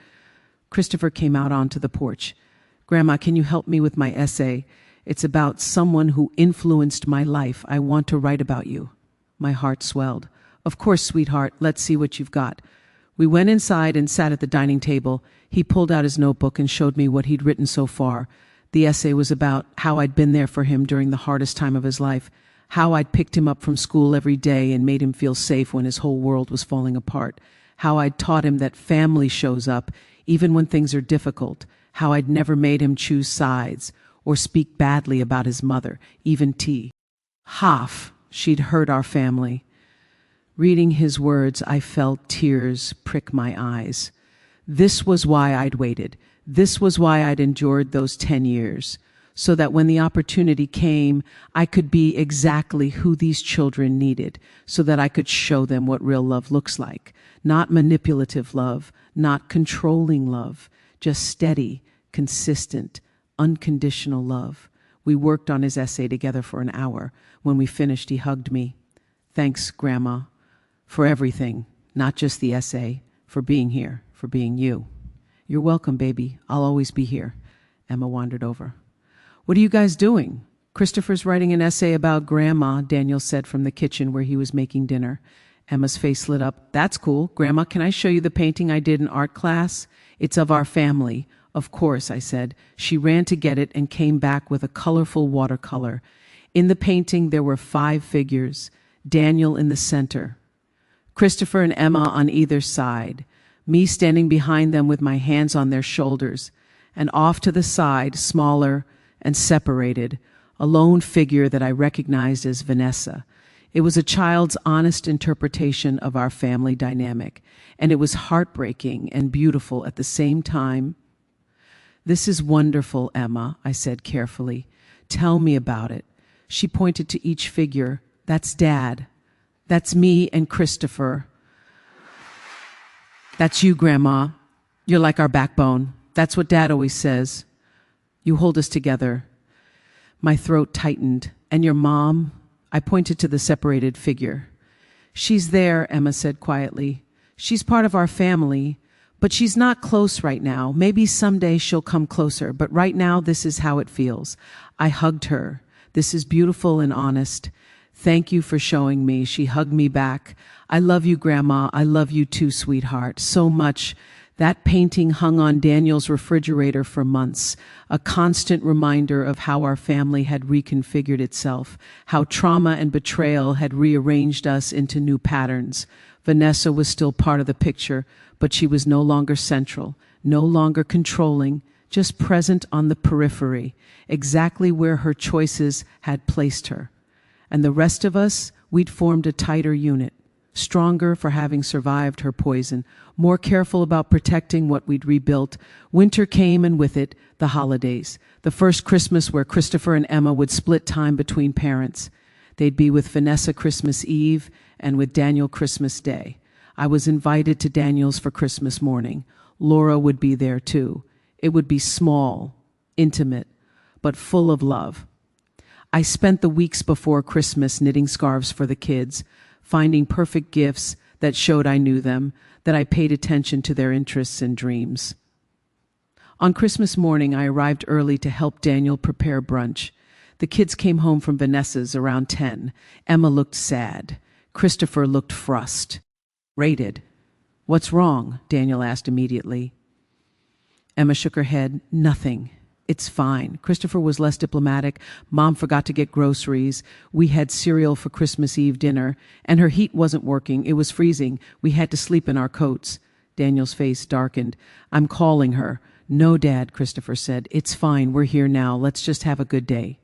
Christopher came out onto the porch. Grandma, can you help me with my essay? It's about someone who influenced my life. I want to write about you. My heart swelled. Of course, sweetheart. Let's see what you've got. We went inside and sat at the dining table. He pulled out his notebook and showed me what he'd written so far. The essay was about how I'd been there for him during the hardest time of his life, how I'd picked him up from school every day and made him feel safe when his whole world was falling apart, how I'd taught him that family shows up even when things are difficult, how I'd never made him choose sides or speak badly about his mother, even T. Half she'd hurt our family. Reading his words, I felt tears prick my eyes. This was why I'd waited. This was why I'd endured those 10 years, so that when the opportunity came, I could be exactly who these children needed, so that I could show them what real love looks like. Not manipulative love, not controlling love, just steady, consistent, unconditional love. We worked on his essay together for an hour. When we finished, he hugged me. Thanks, Grandma, for everything, not just the essay, for being here, for being you. You're welcome, baby. I'll always be here. Emma wandered over. What are you guys doing? Christopher's writing an essay about Grandma, Daniel said from the kitchen where he was making dinner. Emma's face lit up. That's cool. Grandma, can I show you the painting I did in art class? It's of our family. Of course, I said. She ran to get it and came back with a colorful watercolor. In the painting, there were 5 figures, Daniel in the center, Christopher and Emma on either side, me standing behind them with my hands on their shoulders, and off to the side, smaller and separated, a lone figure that I recognized as Vanessa. It was a child's honest interpretation of our family dynamic, and it was heartbreaking and beautiful at the same time. This is wonderful, Emma, I said carefully. Tell me about it. She pointed to each figure. That's Dad. That's me and Christopher. That's you, Grandma. You're like our backbone. That's what Dad always says. You hold us together. My throat tightened. And your mom? I pointed to the separated figure. She's there, Emma said quietly. She's part of our family, but she's not close right now. Maybe someday she'll come closer, but right now this is how it feels. I hugged her. This is beautiful and honest. Thank you for showing me. She hugged me back. I love you, Grandma. I love you too, sweetheart. So much. That painting hung on Daniel's refrigerator for months, a constant reminder of how our family had reconfigured itself, how trauma and betrayal had rearranged us into new patterns. Vanessa was still part of the picture, but she was no longer central, no longer controlling, just present on the periphery, exactly where her choices had placed her. And the rest of us, we'd formed a tighter unit, stronger for having survived her poison, more careful about protecting what we'd rebuilt. Winter came, and with it, the holidays. The first Christmas where Christopher and Emma would split time between parents. They'd be with Vanessa Christmas Eve and with Daniel Christmas Day. I was invited to Daniel's for Christmas morning. Laura would be there too. It would be small, intimate, but full of love. I spent the weeks before Christmas knitting scarves for the kids, finding perfect gifts that showed I knew them, that I paid attention to their interests and dreams. On Christmas morning, I arrived early to help Daniel prepare brunch. The kids came home from Vanessa's around 10. Emma looked sad. Christopher looked frustrated. What's wrong? Daniel asked immediately. Emma shook her head. Nothing. It's fine. Christopher was less diplomatic. Mom forgot to get groceries. We had cereal for Christmas Eve dinner, and her heat wasn't working. It was freezing. We had to sleep in our coats. Daniel's face darkened. I'm calling her. No, Dad, Christopher said. It's fine. We're here now. Let's just have a good day.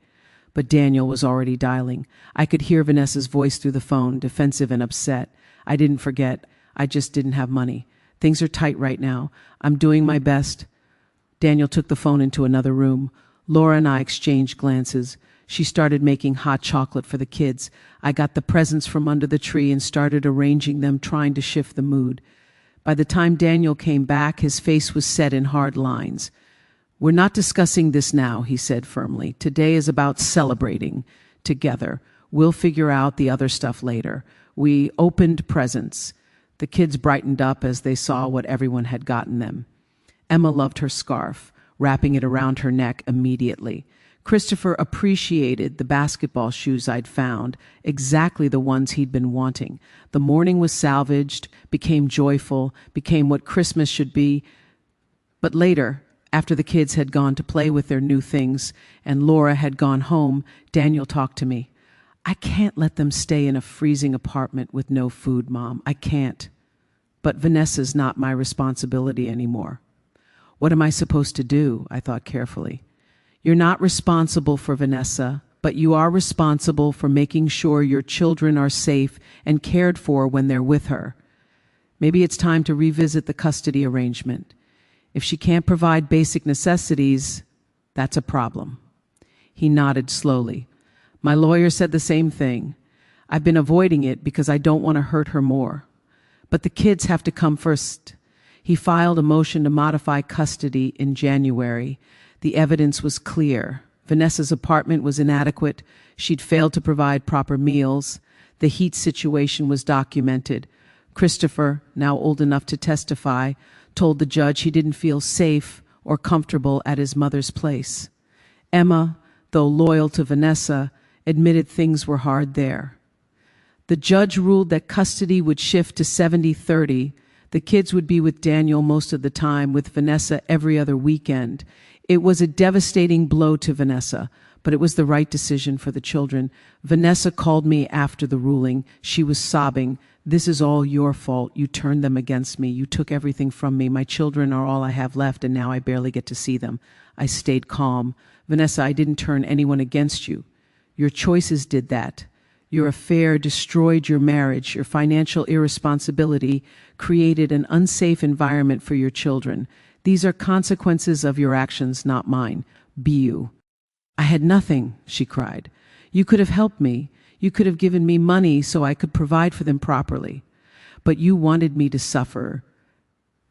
But Daniel was already dialing. I could hear Vanessa's voice through the phone, defensive and upset. I didn't forget. I just didn't have money. Things are tight right now. I'm doing my best. Daniel took the phone into another room. Laura and I exchanged glances. She started making hot chocolate for the kids. I got the presents from under the tree and started arranging them, trying to shift the mood. By the time Daniel came back, his face was set in hard lines. "We're not discussing this now," he said firmly. "Today is about celebrating together. We'll figure out the other stuff later." We opened presents. The kids brightened up as they saw what everyone had gotten them. Emma loved her scarf, wrapping it around her neck immediately. Christopher appreciated the basketball shoes I'd found, exactly the ones he'd been wanting. The morning was salvaged, became joyful, became what Christmas should be. But later, after the kids had gone to play with their new things and Laura had gone home, Daniel talked to me. "I can't let them stay in a freezing apartment with no food, Mom. I can't. But Vanessa's not my responsibility anymore." What am I supposed to do? I thought carefully. You're not responsible for Vanessa, but you are responsible for making sure your children are safe and cared for when they're with her. Maybe it's time to revisit the custody arrangement. If she can't provide basic necessities, that's a problem. He nodded slowly. My lawyer said the same thing. I've been avoiding it because I don't want to hurt her more. But the kids have to come first. He filed a motion to modify custody in January. The evidence was clear. Vanessa's apartment was inadequate. She'd failed to provide proper meals. The heat situation was documented. Christopher, now old enough to testify, told the judge he didn't feel safe or comfortable at his mother's place. Emma, though loyal to Vanessa, admitted things were hard there. The judge ruled that custody would shift to 70-30. The kids would be with Daniel most of the time, with Vanessa every other weekend. It was a devastating blow to Vanessa, but it was the right decision for the children. Vanessa called me after the ruling. She was sobbing. "This is all your fault. You turned them against me. You took everything from me. My children are all I have left, and now I barely get to see them." I stayed calm. "Vanessa, I didn't turn anyone against you. Your choices did that. Your affair destroyed your marriage. Your financial irresponsibility created an unsafe environment for your children. These are consequences of your actions, not mine. Be you." "I had nothing," she cried. "You could have helped me. You could have given me money so I could provide for them properly. But you wanted me to suffer."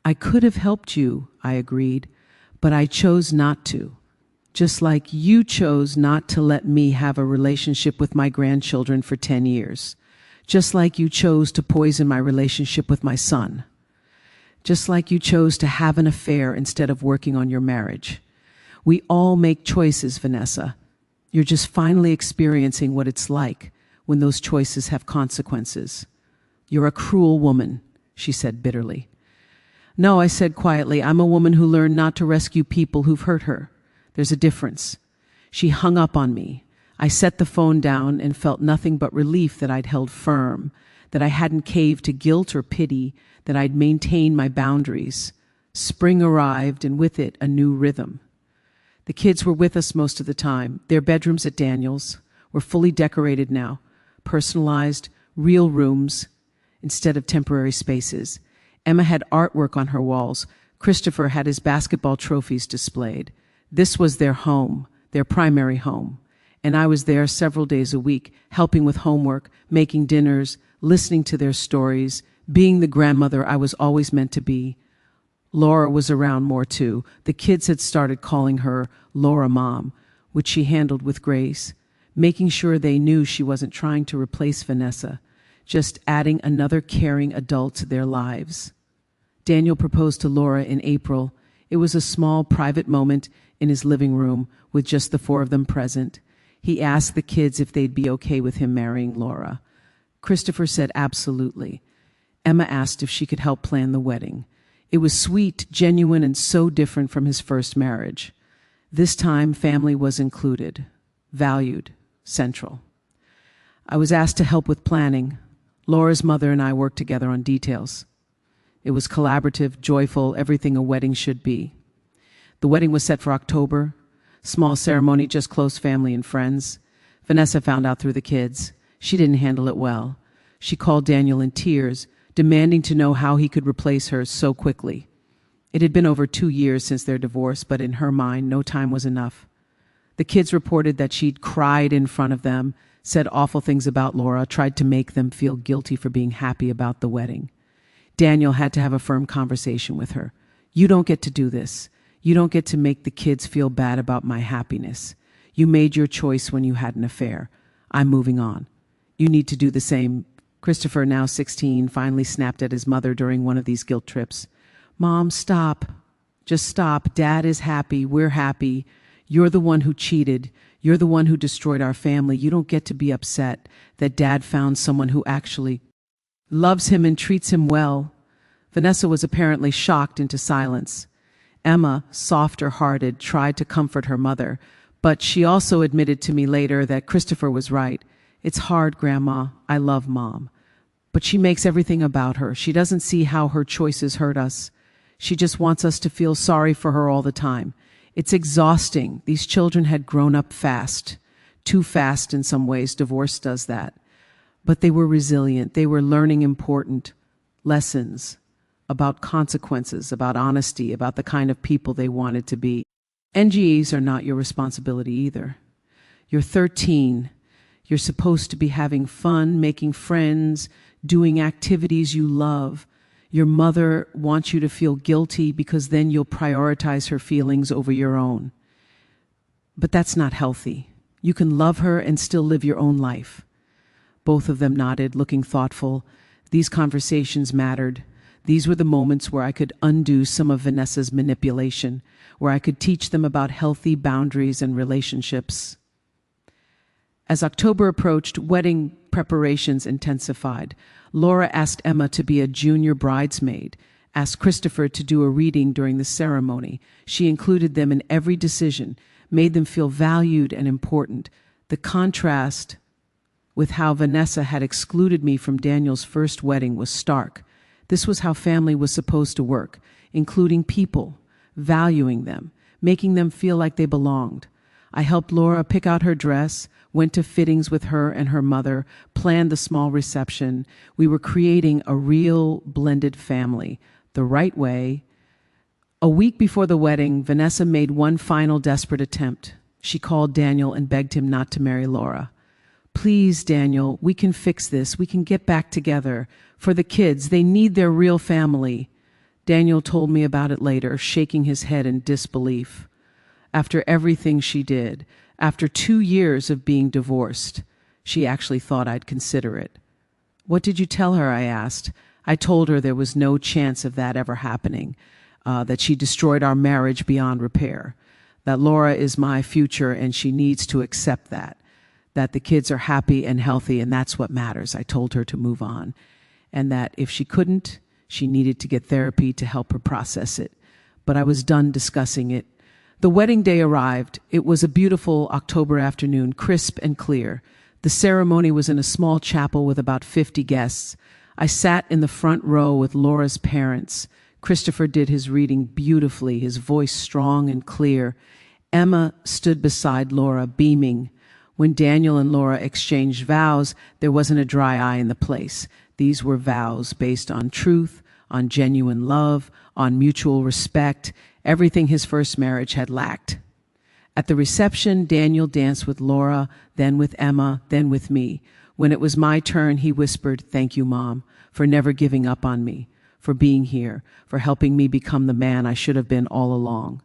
"I could have helped you," I agreed, "but I chose not to. Just like you chose not to let me have a relationship with my grandchildren for 10 years. Just like you chose to poison my relationship with my son. Just like you chose to have an affair instead of working on your marriage. We all make choices, Vanessa. You're just finally experiencing what it's like when those choices have consequences. You're a cruel woman," she said bitterly. "No," I said quietly, "I'm a woman who learned not to rescue people who've hurt her. There's a difference." She hung up on me. I set the phone down and felt nothing but relief that I'd held firm, that I hadn't caved to guilt or pity, that I'd maintained my boundaries. Spring arrived, and with it, a new rhythm. The kids were with us most of the time. Their bedrooms at Daniel's were fully decorated now, personalized, real rooms instead of temporary spaces. Emma had artwork on her walls. Christopher had his basketball trophies displayed. This was their home, their primary home. And I was there several days a week, helping with homework, making dinners, listening to their stories, being the grandmother I was always meant to be. Laura was around more too. The kids had started calling her Laura Mom, which she handled with grace, making sure they knew she wasn't trying to replace Vanessa, just adding another caring adult to their lives. Daniel proposed to Laura in April. It was a small, private moment in his living room with just the four of them present. He asked the kids if they'd be okay with him marrying Laura. Christopher said absolutely. Emma asked if she could help plan the wedding. It was sweet, genuine, and so different from his first marriage. This time, family was included, valued, central. I was asked to help with planning. Laura's mother and I worked together on details. It was collaborative, joyful, everything a wedding should be. The wedding was set for October. Small ceremony, just close family and friends. Vanessa found out through the kids. She didn't handle it well. She called Daniel in tears, demanding to know how he could replace her so quickly. It had been over 2 years since their divorce, but in her mind, no time was enough. The kids reported that she'd cried in front of them, said awful things about Laura, tried to make them feel guilty for being happy about the wedding. Daniel had to have a firm conversation with her. "You don't get to do this. You don't get to make the kids feel bad about my happiness. You made your choice when you had an affair. I'm moving on. You need to do the same. Christopher, now 16, finally snapped at his mother during one of these guilt trips. Mom, stop. Just stop. Dad is happy. We're happy. You're the one who cheated. You're the one who destroyed our family. You don't get to be upset that Dad found someone who actually loves him and treats him well. Vanessa was apparently shocked into silence. Emma, softer-hearted, tried to comfort her mother, but she also admitted to me later that Christopher was right. It's hard, Grandma. I love Mom. But she makes everything about her. She doesn't see how her choices hurt us. She just wants us to feel sorry for her all the time. It's exhausting. These children had grown up fast. Too fast in some ways. Divorce does that. But they were resilient. They were learning important lessons about consequences, about honesty, about the kind of people they wanted to be. NGEs are not your responsibility either. You're 13. You're supposed to be having fun, making friends, doing activities you love. Your mother wants you to feel guilty because then you'll prioritize her feelings over your own. But that's not healthy. You can love her and still live your own life. Both of them nodded, looking thoughtful. These conversations mattered. These were the moments where I could undo some of Vanessa's manipulation, where I could teach them about healthy boundaries and relationships. As October approached, wedding preparations intensified. Laura asked Emma to be a junior bridesmaid, asked Christopher to do a reading during the ceremony. She included them in every decision, made them feel valued and important. The contrast with how Vanessa had excluded me from Daniel's first wedding was stark. This was how family was supposed to work, including people, valuing them, making them feel like they belonged. I helped Laura pick out her dress, went to fittings with her and her mother, planned the small reception. We were creating a real blended family, the right way. A week before the wedding, Vanessa made one final desperate attempt. She called Daniel and begged him not to marry Laura. Please, Daniel, we can fix this. We can get back together. For the kids, they need their real family. Daniel told me about it later, shaking his head in disbelief. After everything she did, after 2 years of being divorced, she actually thought I'd consider it. What did you tell her? I asked. I told her there was no chance of that ever happening, that she destroyed our marriage beyond repair, that Laura is my future and she needs to accept that the kids are happy and healthy and that's what matters. I told her to move on, and that if she couldn't, she needed to get therapy to help her process it. But I was done discussing it. The wedding day arrived. It was a beautiful October afternoon, crisp and clear. The ceremony was in a small chapel with about 50 guests. I sat in the front row with Laura's parents. Christopher did his reading beautifully, his voice strong and clear. Emma stood beside Laura, beaming. When Daniel and Laura exchanged vows, there wasn't a dry eye in the place. These were vows based on truth, on genuine love, on mutual respect, everything his first marriage had lacked. At the reception, Daniel danced with Laura, then with Emma, then with me. When it was my turn, he whispered, "Thank you, Mom, for never giving up on me, for being here, for helping me become the man I should have been all along.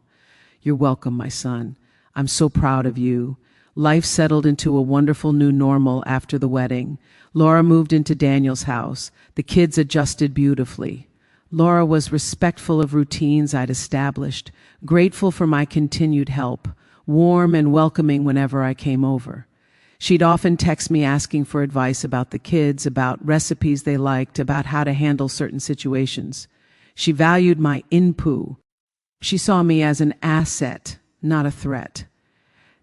You're welcome, my son. I'm so proud of you." Life settled into a wonderful new normal after the wedding. Laura moved into Daniel's house. The kids adjusted beautifully. Laura was respectful of routines I'd established, grateful for my continued help, warm and welcoming whenever I came over. She'd often text me asking for advice about the kids, about recipes they liked, about how to handle certain situations. She valued my input. She saw me as an asset, not a threat.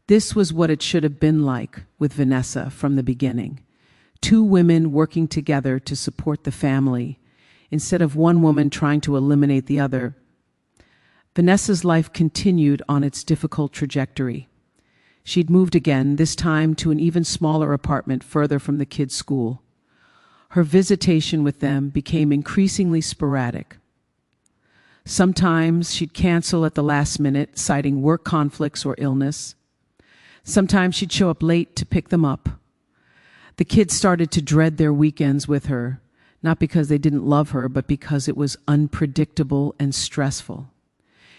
This was what it should have been like with Vanessa from the beginning. 2 women working together to support the family, instead of one woman trying to eliminate the other. Vanessa's life continued on its difficult trajectory. She'd moved again, this time to an even smaller apartment further from the kids' school. Her visitation with them became increasingly sporadic. Sometimes she'd cancel at the last minute, citing work conflicts or illness. Sometimes she'd show up late to pick them up. The kids started to dread their weekends with her, not because they didn't love her, but because it was unpredictable and stressful.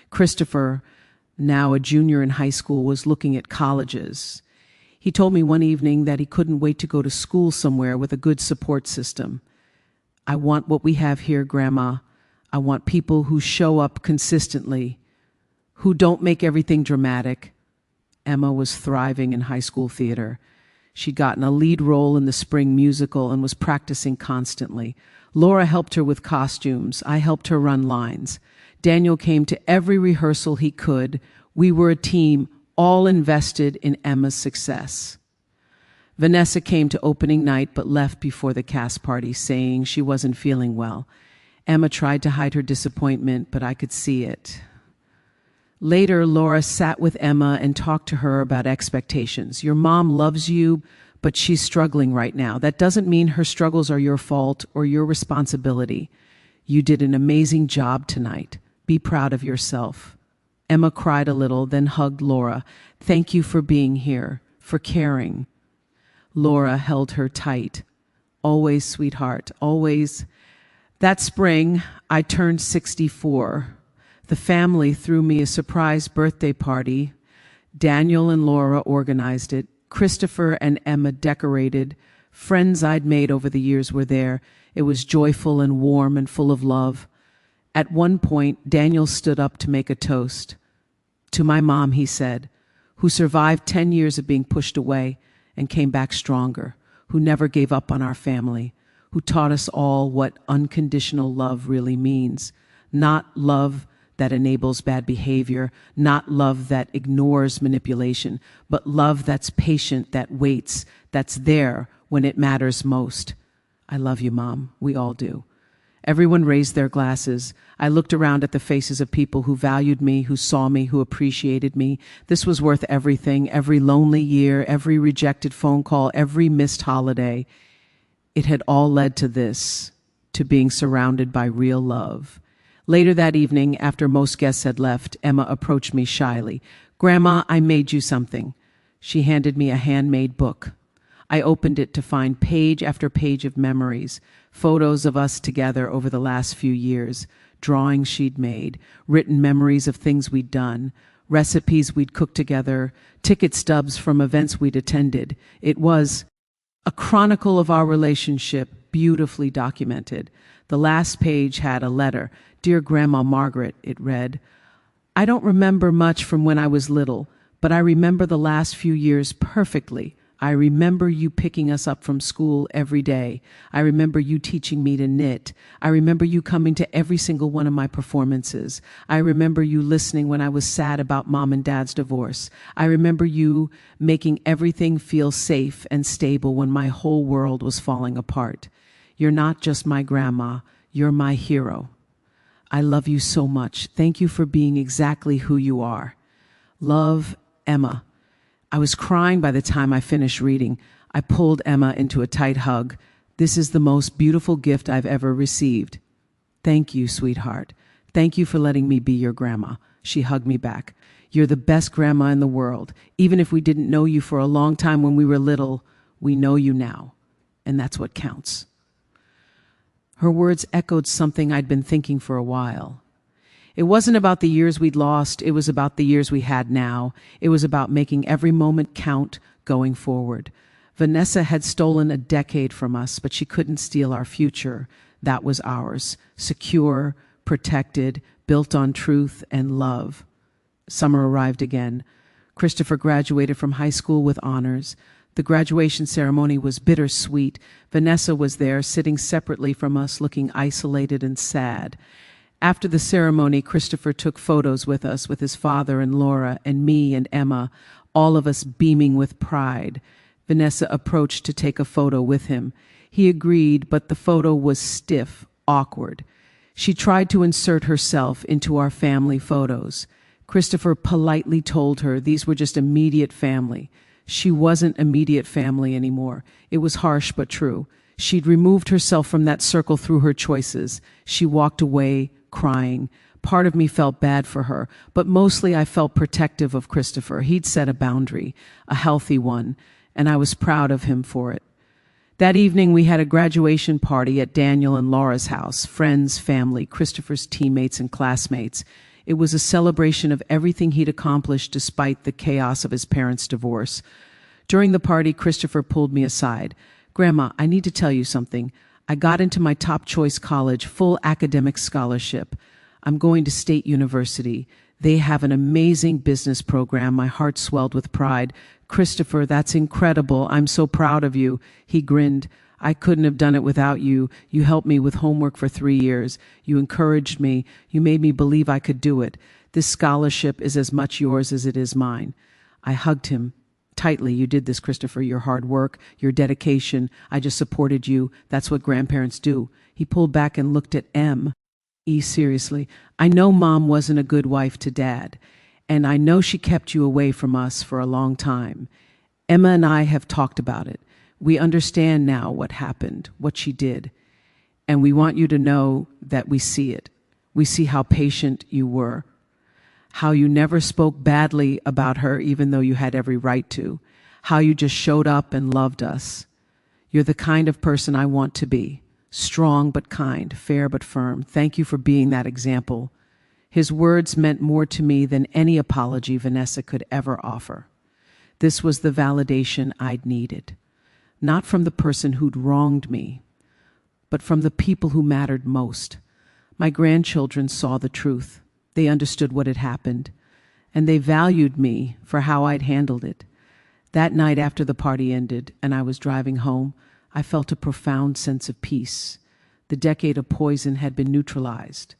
Christopher, now a junior in high school, was looking at colleges. He told me one evening that he couldn't wait to go to school somewhere with a good support system. I want what we have here, Grandma. I want people who show up consistently, who don't make everything dramatic. Emma was thriving in high school theater. She'd gotten a lead role in the spring musical and was practicing constantly. Laura helped her with costumes. I helped her run lines. Daniel came to every rehearsal he could. We were a team, all invested in Emma's success. Vanessa came to opening night but left before the cast party, saying she wasn't feeling well. Emma tried to hide her disappointment, but I could see it. Later, Laura sat with Emma and talked to her about expectations. Your mom loves you, but she's struggling right now. That doesn't mean her struggles are your fault or your responsibility. You did an amazing job tonight. Be proud of yourself. Emma cried a little, then hugged Laura. Thank you for being here, for caring. Laura held her tight. Always, sweetheart, always. That spring, I turned 64. The family threw me a surprise birthday party. Daniel and Laura organized it. Christopher and Emma decorated. Friends I'd made over the years were there. It was joyful and warm and full of love. At one point, Daniel stood up to make a toast. To my mom, he said, who survived 10 years of being pushed away and came back stronger, who never gave up on our family, who taught us all what unconditional love really means. Not love that enables bad behavior, not love that ignores manipulation, but love that's patient, that waits, that's there when it matters most. I love you, Mom. We all do. Everyone raised their glasses. I looked around at the faces of people who valued me, who saw me, who appreciated me. This was worth everything, every lonely year, every rejected phone call, every missed holiday. It had all led to this, to being surrounded by real love. Later that evening, after most guests had left, Emma approached me shyly. Grandma, I made you something. She handed me a handmade book. I opened it to find page after page of memories, photos of us together over the last few years, drawings she'd made, written memories of things we'd done, recipes we'd cooked together, ticket stubs from events we'd attended. It was a chronicle of our relationship, beautifully documented. The last page had a letter. Dear Grandma Margaret, it read, I don't remember much from when I was little, but I remember the last few years perfectly. I remember you picking us up from school every day. I remember you teaching me to knit. I remember you coming to every single one of my performances. I remember you listening when I was sad about Mom and Dad's divorce. I remember you making everything feel safe and stable when my whole world was falling apart. You're not just my grandma, you're my hero. I love you so much. Thank you for being exactly who you are. Love, Emma. I was crying by the time I finished reading. I pulled Emma into a tight hug. This is the most beautiful gift I've ever received. Thank you, sweetheart. Thank you for letting me be your grandma. She hugged me back. You're the best grandma in the world. Even if we didn't know you for a long time when we were little, we know you now. And that's what counts. Her words echoed something I'd been thinking for a while. It wasn't about the years we'd lost, it was about the years we had now. It was about making every moment count going forward. Vanessa had stolen a decade from us, but she couldn't steal our future. That was ours, secure, protected, built on truth and love. Summer arrived again. Christopher graduated from high school with honors. The graduation ceremony was bittersweet. Vanessa was there, sitting separately from us, looking isolated and sad. After the ceremony, Christopher took photos with us, with his father and Laura and me and Emma, all of us beaming with pride. Vanessa approached to take a photo with him. He agreed, but the photo was stiff, awkward. She tried to insert herself into our family photos. Christopher politely told her these were just immediate family. She wasn't immediate family anymore. It was harsh but true. She'd removed herself from that circle through her choices. She walked away, crying. Part of me felt bad for her, but mostly I felt protective of Christopher. He'd set a boundary, a healthy one, and I was proud of him for it. That evening, we had a graduation party at Daniel and Laura's house, friends, family, Christopher's teammates and classmates. It was a celebration of everything he'd accomplished despite the chaos of his parents' divorce. During the party, Christopher pulled me aside. "Grandma, I need to tell you something. I got into my top choice college, full academic scholarship. I'm going to State University. They have an amazing business program." My heart swelled with pride. "Christopher, that's incredible. I'm so proud of you." He grinned. "I couldn't have done it without you. You helped me with homework for 3 years. You encouraged me. You made me believe I could do it. This scholarship is as much yours as it is mine." I hugged him tightly. "You did this, Christopher. Your hard work, your dedication. I just supported you. That's what grandparents do." He pulled back and looked at E seriously. "I know Mom wasn't a good wife to Dad, and I know she kept you away from us for a long time. Emma and I have talked about it. We understand now what happened, what she did, and we want you to know that we see it. We see how patient you were, how you never spoke badly about her even though you had every right to, how you just showed up and loved us. You're the kind of person I want to be, strong but kind, fair but firm. Thank you for being that example." His words meant more to me than any apology Vanessa could ever offer. This was the validation I'd needed. Not from the person who'd wronged me, but from the people who mattered most. My grandchildren saw the truth. They understood what had happened, and they valued me for how I'd handled it. That night after the party ended and I was driving home, I felt a profound sense of peace. The decade of poison had been neutralized,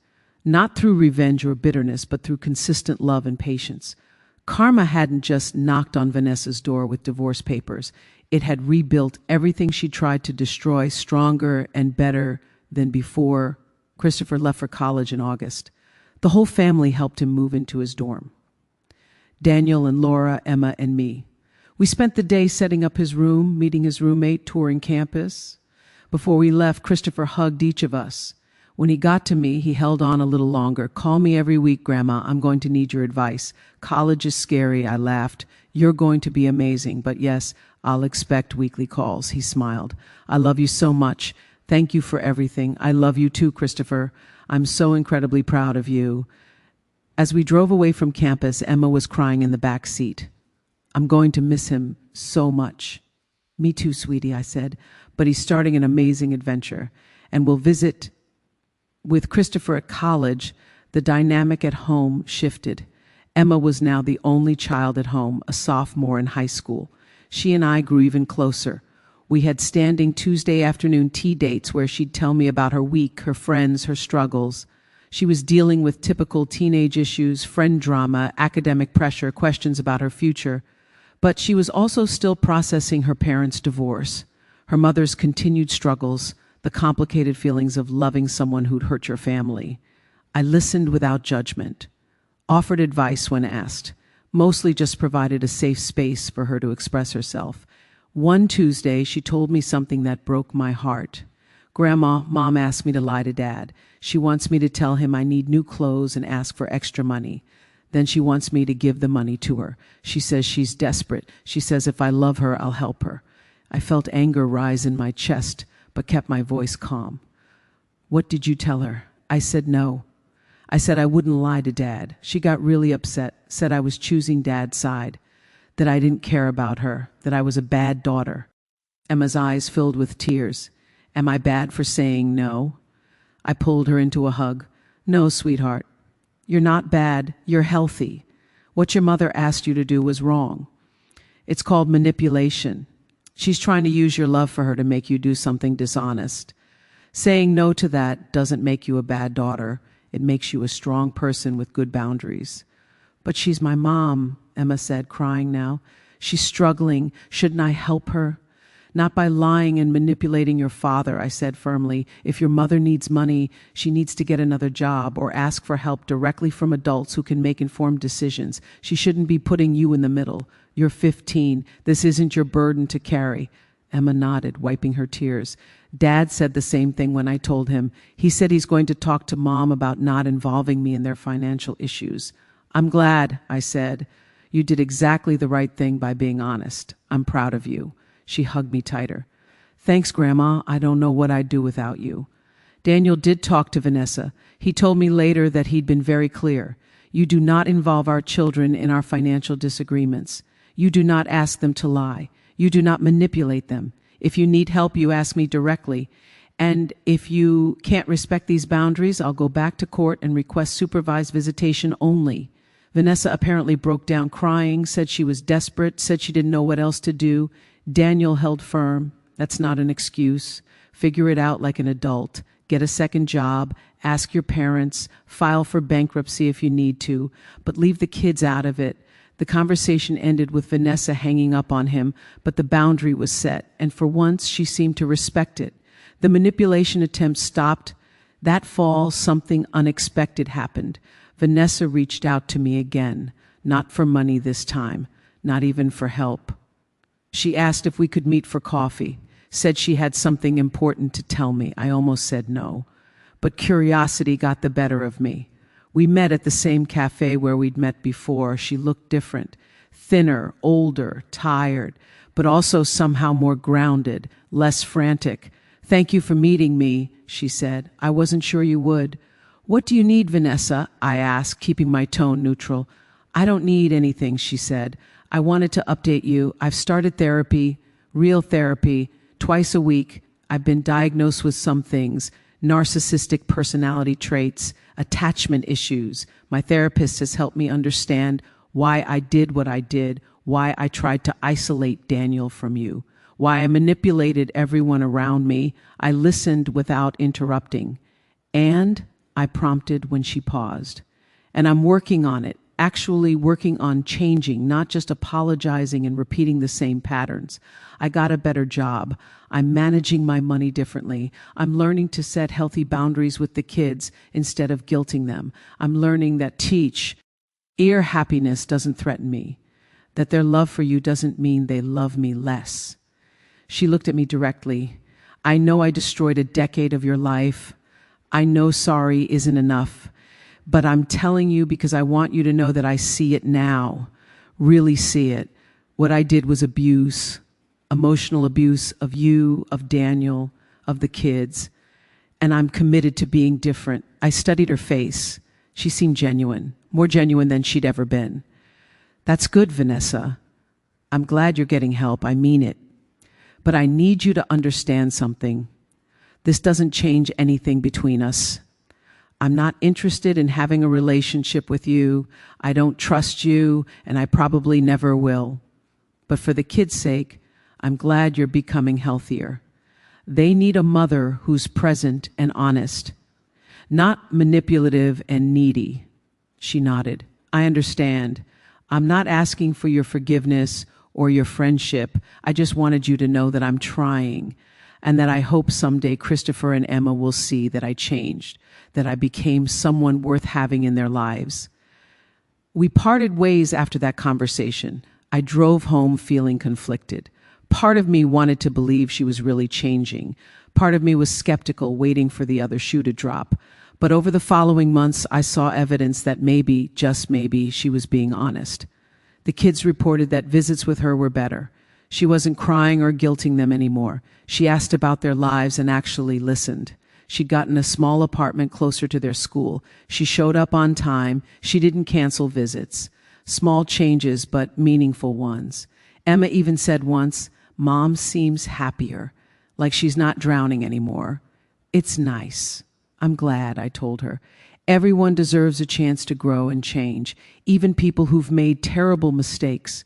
not through revenge or bitterness, but through consistent love and patience. Karma hadn't just knocked on Vanessa's door with divorce papers. It had rebuilt everything she tried to destroy, stronger and better than before. Christopher left for college in August. The whole family helped him move into his dorm. Daniel and Laura, Emma, and me. We spent the day setting up his room, meeting his roommate, touring campus. Before we left, Christopher hugged each of us. When he got to me, he held on a little longer. "Call me every week, Grandma. I'm going to need your advice. College is scary," I laughed. "You're going to be amazing, but yes, I'll expect weekly calls." He smiled. "I love you so much. Thank you for everything. I love you too, Christopher. I'm so incredibly proud of you." As we drove away from campus, Emma was crying in the back seat. "I'm going to miss him so much." "Me too, sweetie," I said, "but he's starting an amazing adventure, and we'll visit." With Christopher at college, the dynamic at home shifted. Emma was now the only child at home, a sophomore in high school. She and I grew even closer. We had standing Tuesday afternoon tea dates where she'd tell me about her week, her friends, her struggles. She was dealing with typical teenage issues, friend drama, academic pressure, questions about her future. But she was also still processing her parents' divorce, her mother's continued struggles, the complicated feelings of loving someone who'd hurt your family. I listened without judgment, offered advice when asked, mostly just provided a safe space for her to express herself. One Tuesday, she told me something that broke my heart. "Grandma, Mom asked me to lie to Dad. She wants me to tell him I need new clothes and ask for extra money. Then she wants me to give the money to her. She says she's desperate. She says if I love her, I'll help her." I felt anger rise in my chest, but kept my voice calm. "What did you tell her?" I said no. I said I wouldn't lie to Dad. She got really upset, said I was choosing Dad's side, that I didn't care about her, that I was a bad daughter. Emma's eyes filled with tears. "Am I bad for saying no?" I pulled her into a hug. "No, sweetheart. You're not bad. You're healthy. What your mother asked you to do was wrong. It's called manipulation. She's trying to use your love for her to make you do something dishonest. Saying no to that doesn't make you a bad daughter. It makes you a strong person with good boundaries." "But she's my mom," Emma said, crying now. "She's struggling. Shouldn't I help her?" "Not by lying and manipulating your father," I said firmly. "If your mother needs money, she needs to get another job or ask for help directly from adults who can make informed decisions. She shouldn't be putting you in the middle. You're 15. This isn't your burden to carry." Emma nodded, wiping her tears. "Dad said the same thing when I told him. He said he's going to talk to Mom about not involving me in their financial issues." "I'm glad," I said. "You did exactly the right thing by being honest. I'm proud of you." She hugged me tighter. "Thanks, Grandma. I don't know what I'd do without you." Daniel did talk to Vanessa. He told me later that he'd been very clear. You do not involve our children in our financial disagreements. You do not ask them to lie. You do not manipulate them. If you need help, you ask me directly. And if you can't respect these boundaries, I'll go back to court and request supervised visitation only. Vanessa apparently broke down crying, said she was desperate, said she didn't know what else to do. Daniel held firm. That's not an excuse. Figure it out like an adult. Get a second job. Ask your parents. File for bankruptcy if you need to. But leave the kids out of it. The conversation ended with Vanessa hanging up on him, but the boundary was set, and for once she seemed to respect it. The manipulation attempt stopped. That fall, something unexpected happened. Vanessa reached out to me again, not for money this time, not even for help. She asked if we could meet for coffee, said she had something important to tell me. I almost said no, but curiosity got the better of me. We met at the same cafe where we'd met before. She looked different, thinner, older, tired, but also somehow more grounded, less frantic. "Thank you for meeting me," she said. "I wasn't sure you would." "What do you need, Vanessa?" I asked, keeping my tone neutral. "I don't need anything," she said. "I wanted to update you. I've started therapy, real therapy, twice a week. I've been diagnosed with some things, narcissistic personality traits, attachment issues. My therapist has helped me understand why I did what I did, why I tried to isolate Daniel from you, why I manipulated everyone around me. I listened without interrupting. And I prompted when she paused. And I'm working on it, actually working on changing, not just apologizing and repeating the same patterns. I got a better job. I'm managing my money differently. I'm learning to set healthy boundaries with the kids instead of guilting them. I'm learning that ear happiness doesn't threaten me, that their love for you doesn't mean they love me less. She looked at me directly. "I know I destroyed a decade of your life. I know sorry isn't enough, but I'm telling you because I want you to know that I see it now, really see it. What I did was abuse, emotional abuse of you, of Daniel, of the kids, and I'm committed to being different." I studied her face. She seemed genuine, more genuine than she'd ever been. "That's good, Vanessa. I'm glad you're getting help. I mean it. But I need you to understand something. This doesn't change anything between us. I'm not interested in having a relationship with you. I don't trust you, and I probably never will. But for the kids' sake, I'm glad you're becoming healthier. They need a mother who's present and honest, not manipulative and needy." She nodded. "I understand. I'm not asking for your forgiveness or your friendship. I just wanted you to know that I'm trying, and that I hope someday Christopher and Emma will see that I changed, that I became someone worth having in their lives." We parted ways after that conversation. I drove home feeling conflicted. Part of me wanted to believe she was really changing. Part of me was skeptical, waiting for the other shoe to drop. But over the following months, I saw evidence that maybe, just maybe, she was being honest. The kids reported that visits with her were better. She wasn't crying or guilting them anymore. She asked about their lives and actually listened. She'd gotten a small apartment closer to their school. She showed up on time. She didn't cancel visits. Small changes, but meaningful ones. Emma even said once, "Mom seems happier, like she's not drowning anymore." "It's nice. I'm glad," I told her. "Everyone deserves a chance to grow and change, even people who've made terrible mistakes."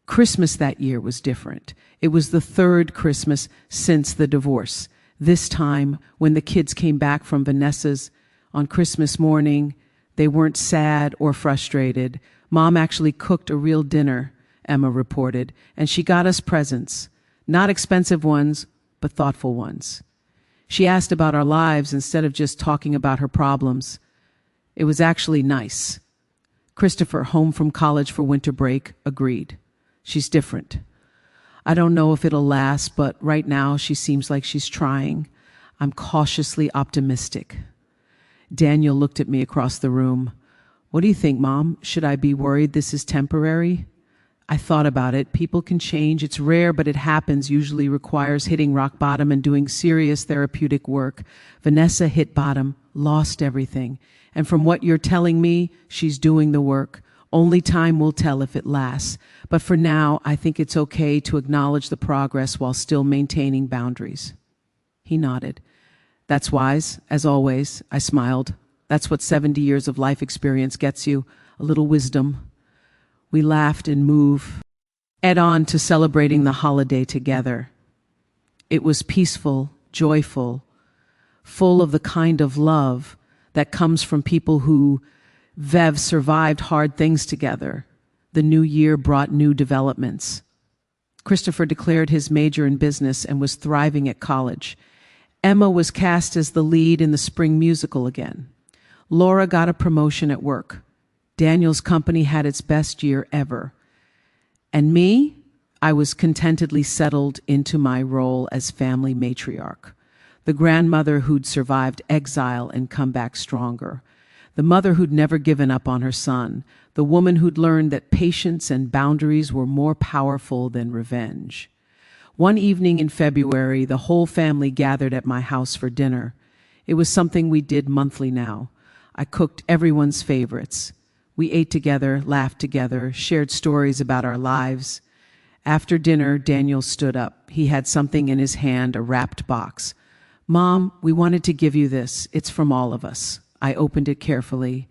Christmas that year was different. It was the third Christmas since the divorce. This time, when the kids came back from Vanessa's on Christmas morning, they weren't sad or frustrated. "Mom actually cooked a real dinner," Emma reported, "and she got us presents. Not expensive ones, but thoughtful ones." She asked about our lives instead of just talking about her problems. It was actually nice. Christopher, home from college for winter break, agreed. "She's different. I don't know if it'll last, but right now she seems like she's trying. I'm cautiously optimistic." Daniel looked at me across the room. "What do you think, Mom? Should I be worried this is temporary?" I thought about it. People can change. It's rare, but it happens. Usually requires hitting rock bottom and doing serious therapeutic work. Vanessa hit bottom, lost everything, And from what you're telling me, she's doing the work. Only time will tell if it lasts. But for now, I think it's okay to acknowledge the progress while still maintaining boundaries. He nodded. That's wise, as always, I smiled. That's what 70 years of life experience gets you, a little wisdom. We laughed and moved on to celebrating the holiday together. It was peaceful, joyful, full of the kind of love that comes from people who have survived hard things together. The new year brought new developments. Christopher declared his major in business and was thriving at college. Emma was cast as the lead in the spring musical again. Laura got a promotion at work. Daniel's company had its best year ever. And me, I was contentedly settled into my role as family matriarch, the grandmother who'd survived exile and come back stronger, the mother who'd never given up on her son, the woman who'd learned that patience and boundaries were more powerful than revenge. One evening in February, the whole family gathered at my house for dinner. It was something we did monthly now. I cooked everyone's favorites. We ate together, laughed together, shared stories about our lives. After dinner, Daniel stood up. He had something in his hand, a wrapped box. Mom, we wanted to give you this. It's from all of us. I opened it carefully.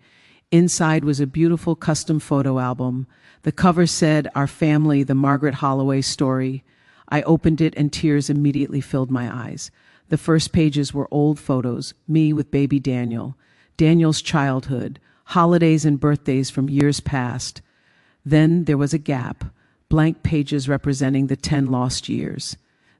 Inside was a beautiful custom photo album. The cover said, Our Family, the Margaret Holloway Story. I opened it and tears immediately filled my eyes. The first pages were old photos, me with baby Daniel, Daniel's childhood, holidays and birthdays from years past. Then there was a gap, blank pages representing the 10 lost years.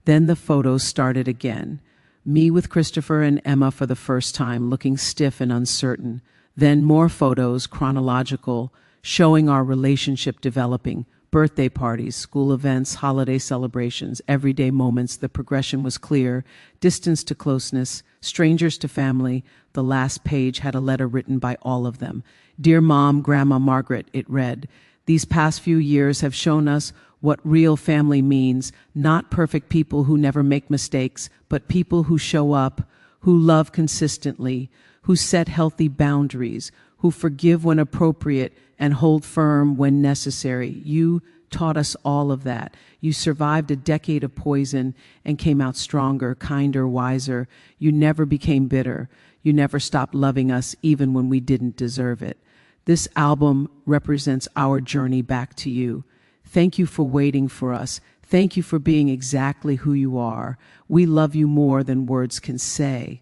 Then the photos started again. Me with Christopher and Emma for the first time, looking stiff and uncertain. Then more photos, chronological, showing our relationship developing. Birthday parties, school events, holiday celebrations, everyday moments. The progression was clear. Distance to closeness, strangers to family. The last page had a letter written by all of them. Dear Mom, Grandma Margaret, it read. These past few years have shown us what real family means. Not perfect people who never make mistakes, but people who show up, who love consistently, who set healthy boundaries, who forgive when appropriate and hold firm when necessary. You taught us all of that. You survived a decade of poison and came out stronger, kinder, wiser. You never became bitter. You never stopped loving us even when we didn't deserve it. This album represents our journey back to you. Thank you for waiting for us. Thank you for being exactly who you are. We love you more than words can say.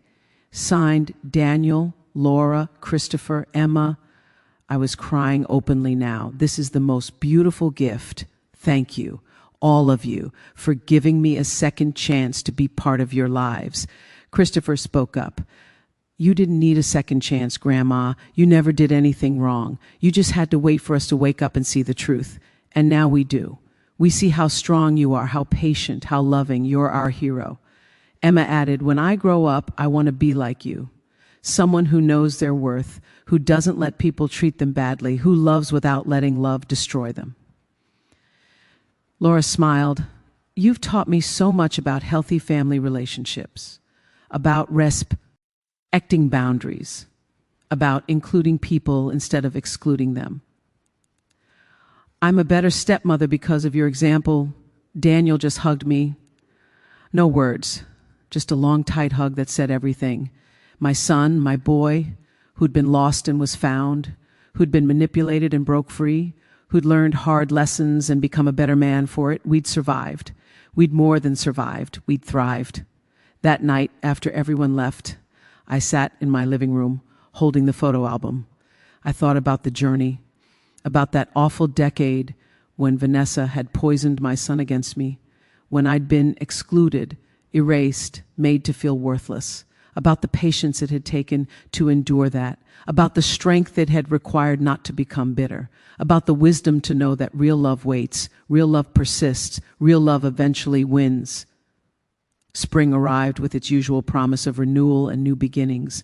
Signed, Daniel, Laura, Christopher, Emma. I was crying openly now. This is the most beautiful gift. Thank you, all of you, for giving me a second chance to be part of your lives. Christopher spoke up. You didn't need a second chance, Grandma. You never did anything wrong. You just had to wait for us to wake up and see the truth. And now we do. We see how strong you are, how patient, how loving. You're our hero. Emma added, when I grow up, I want to be like you. Someone who knows their worth, who doesn't let people treat them badly, who loves without letting love destroy them. Laura smiled. You've taught me so much about healthy family relationships, about respecting boundaries, about including people instead of excluding them. I'm a better stepmother because of your example. Daniel just hugged me. No words, just a long, tight hug that said everything. My son, my boy, who'd been lost and was found, who'd been manipulated and broke free, who'd learned hard lessons and become a better man for it, we'd survived. We'd more than survived. We'd thrived. That night, after everyone left, I sat in my living room holding the photo album. I thought about the journey, about that awful decade when Vanessa had poisoned my son against me, when I'd been excluded, erased, made to feel worthless, about the patience it had taken to endure that, about the strength it had required not to become bitter, about the wisdom to know that real love waits, real love persists, real love eventually wins. Spring arrived with its usual promise of renewal and new beginnings.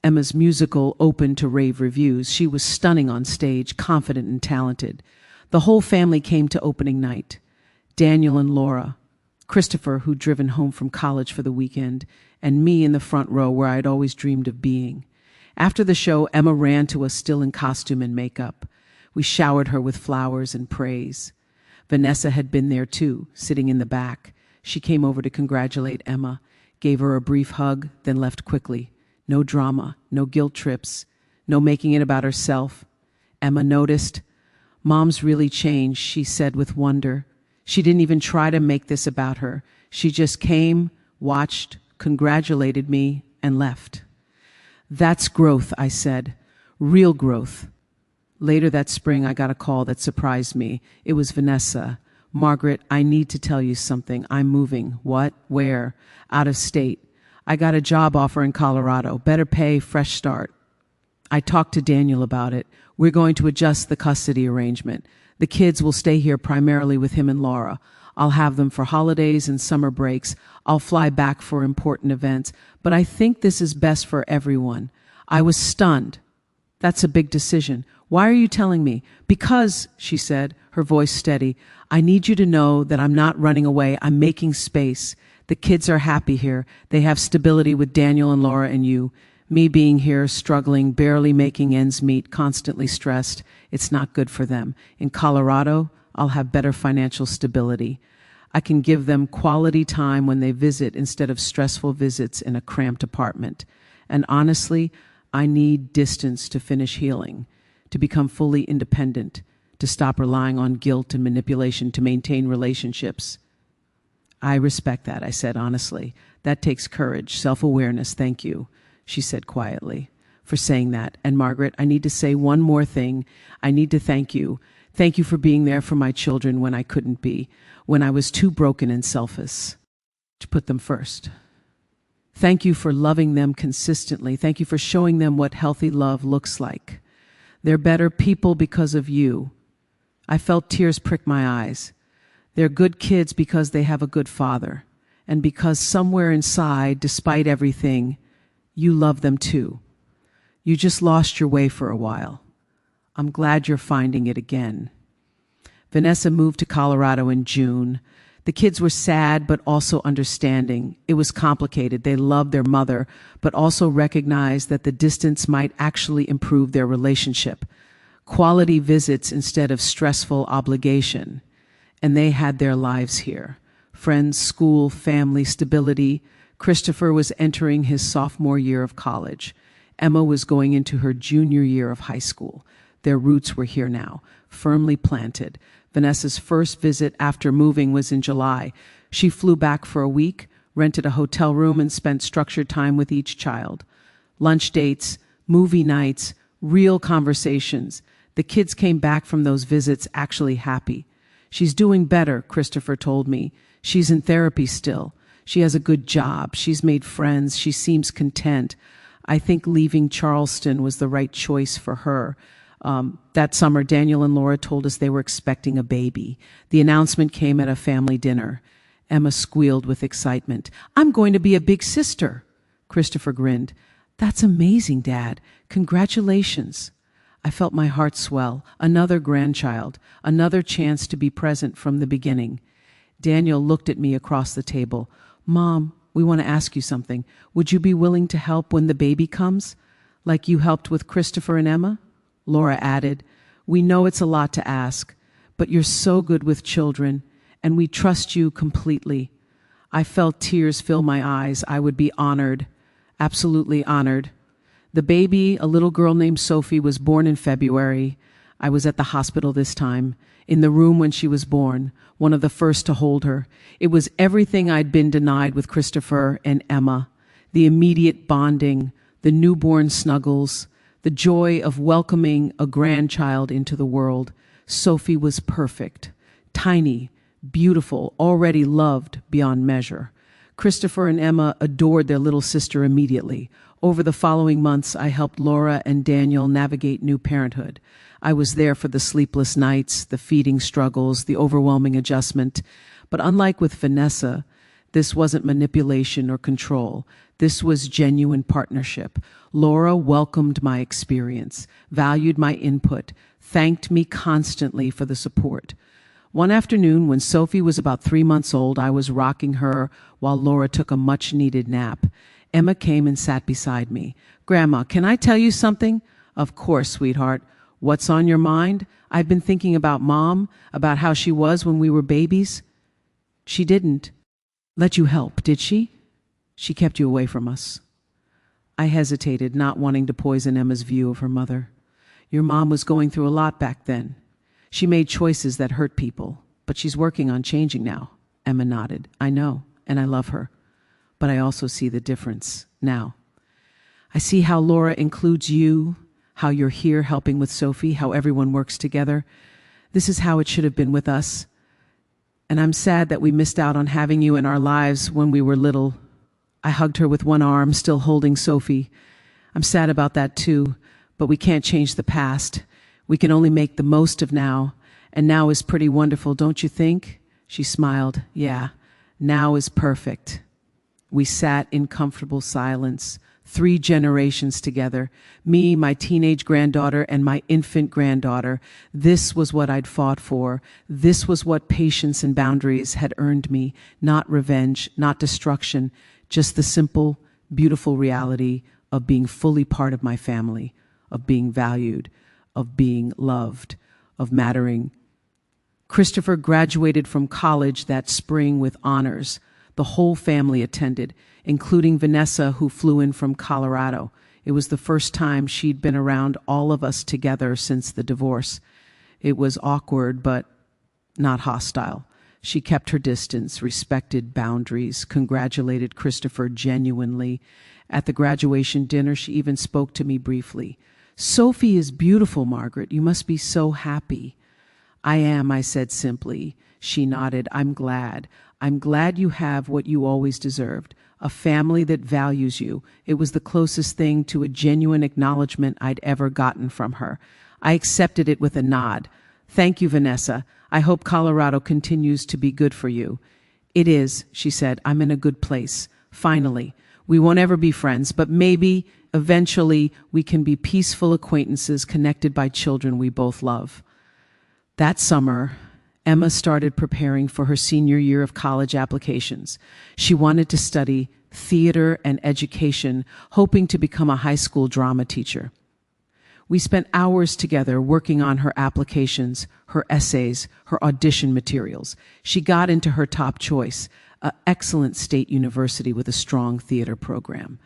Emma's musical opened to rave reviews. She was stunning on stage, confident and talented. The whole family came to opening night. Daniel and Laura, Christopher, who'd driven home from college for the weekend, and me in the front row where I'd always dreamed of being. After the show, Emma ran to us still in costume and makeup. We showered her with flowers and praise. Vanessa had been there too, sitting in the back. She came over to congratulate Emma, gave her a brief hug, then left quickly. No drama, no guilt trips, no making it about herself. Emma noticed. "Mom's really changed," she said with wonder. She didn't even try to make this about her. She just came, watched, congratulated me, and left. "That's growth," I said. "Real growth." Later that spring, I got a call that surprised me. It was Vanessa. "Margaret, I need to tell you something. I'm moving." "What? Where?" "Out of state. I got a job offer in Colorado. Better pay, fresh start." I talked to Daniel about it. We're going to adjust the custody arrangement. The kids will stay here primarily with him and Laura. I'll have them for holidays and summer breaks. I'll fly back for important events. But I think this is best for everyone. I was stunned. "That's a big decision. Why are you telling me?" "Because," she said, her voice steady, "I need you to know that I'm not running away. I'm making space. The kids are happy here. They have stability with Daniel and Laura and you. Me being here, struggling, barely making ends meet, constantly stressed, it's not good for them. In Colorado, I'll have better financial stability. I can give them quality time when they visit instead of stressful visits in a cramped apartment. And honestly, I need distance to finish healing, to become fully independent, to stop relying on guilt and manipulation to maintain relationships." "I respect that," I said honestly. "That takes courage, self-awareness. Thank you," she said quietly, "for saying that. And Margaret, I need to say one more thing. I need to thank you. Thank you for being there for my children when I couldn't be, when I was too broken and selfish to put them first. Thank you for loving them consistently. Thank you for showing them what healthy love looks like. They're better people because of you." I felt tears prick my eyes. They're good kids because they have a good father, and because somewhere inside, despite everything, you love them too. You just lost your way for a while. I'm glad you're finding it again. Vanessa moved to Colorado in June. The kids were sad, but also understanding. It was complicated. They loved their mother, but also recognized that the distance might actually improve their relationship. Quality visits instead of stressful obligation. And they had their lives here. Friends, school, family, stability. Christopher was entering his sophomore year of college. Emma was going into her junior year of high school. Their roots were here now, firmly planted. Vanessa's first visit after moving was in July. She flew back for a week, rented a hotel room, and spent structured time with each child. Lunch dates, movie nights, real conversations. The kids came back from those visits actually happy. "She's doing better," Christopher told me. "She's in therapy still. She has a good job. She's made friends. She seems content. I think leaving Charleston was the right choice for her." That summer, Daniel and Laura told us they were expecting a baby. The announcement came at a family dinner. Emma squealed with excitement. "I'm going to be a big sister." Christopher grinned. "That's amazing, Dad. Congratulations." I felt my heart swell. Another grandchild, another chance to be present from the beginning. Daniel looked at me across the table. "Mom, we want to ask you something. Would you be willing to help when the baby comes? Like you helped with Christopher and Emma?" Laura added, "We know it's a lot to ask, but you're so good with children, and we trust you completely." I felt tears fill my eyes. I would be honored, absolutely honored. The baby, a little girl named Sophie, was born in February. I was at the hospital this time, in the room when she was born, one of the first to hold her. It was everything I'd been denied with Christopher and Emma. The immediate bonding, the newborn snuggles, the joy of welcoming a grandchild into the world. Sophie was perfect, tiny, beautiful, already loved beyond measure. Christopher and Emma adored their little sister immediately. Over the following months, I helped Laura and Daniel navigate new parenthood. I was there for the sleepless nights, the feeding struggles, the overwhelming adjustment. But unlike with Vanessa, this wasn't manipulation or control. This was genuine partnership. Laura welcomed my experience, valued my input, thanked me constantly for the support. One afternoon, when Sophie was about 3 months old, I was rocking her while Laura took a much-needed nap. Emma came and sat beside me. "Grandma, can I tell you something?" "Of course, sweetheart. What's on your mind?" "I've been thinking about Mom, about how she was when we were babies." "She didn't let you help, did she? She kept you away from us." I hesitated, not wanting to poison Emma's view of her mother. "Your mom was going through a lot back then. She made choices that hurt people, but she's working on changing now." Emma nodded. "I know, and I love her. But I also see the difference now. I see how Laura includes you, how you're here helping with Sophie, how everyone works together. This is how it should have been with us. And I'm sad that we missed out on having you in our lives when we were little." I hugged her with one arm, still holding Sophie. "I'm sad about that too, but we can't change the past. We can only make the most of now. And now is pretty wonderful, don't you think?" She smiled. "Yeah, now is perfect." We sat in comfortable silence, 3 generations together, me, my teenage granddaughter, and my infant granddaughter. This was what I'd fought for. This was what patience and boundaries had earned me. Not revenge, not destruction, just the simple, beautiful reality of being fully part of my family, of being valued, of being loved, of mattering. Christopher graduated from college that spring with honors. The whole family attended, including Vanessa, who flew in from Colorado. It was the first time she'd been around all of us together since the divorce. It was awkward, but not hostile. She kept her distance, respected boundaries, congratulated Christopher genuinely. At the graduation dinner, she even spoke to me briefly. "Sophie is beautiful, Margaret. You must be so happy." "I am," I said simply. She nodded. "I'm glad. I'm glad you have what you always deserved, a family that values you." It was the closest thing to a genuine acknowledgement I'd ever gotten from her. I accepted it with a nod. "Thank you, Vanessa. I hope Colorado continues to be good for you." "It is," she said. "I'm in a good place. Finally. We won't ever be friends, but maybe, eventually, we can be peaceful acquaintances connected by children we both love." That summer, Emma started preparing for her senior year of college applications. She wanted to study theater and education, hoping to become a high school drama teacher. We spent hours together working on her applications, her essays, her audition materials. She got into her top choice, an excellent state university with a strong theater program.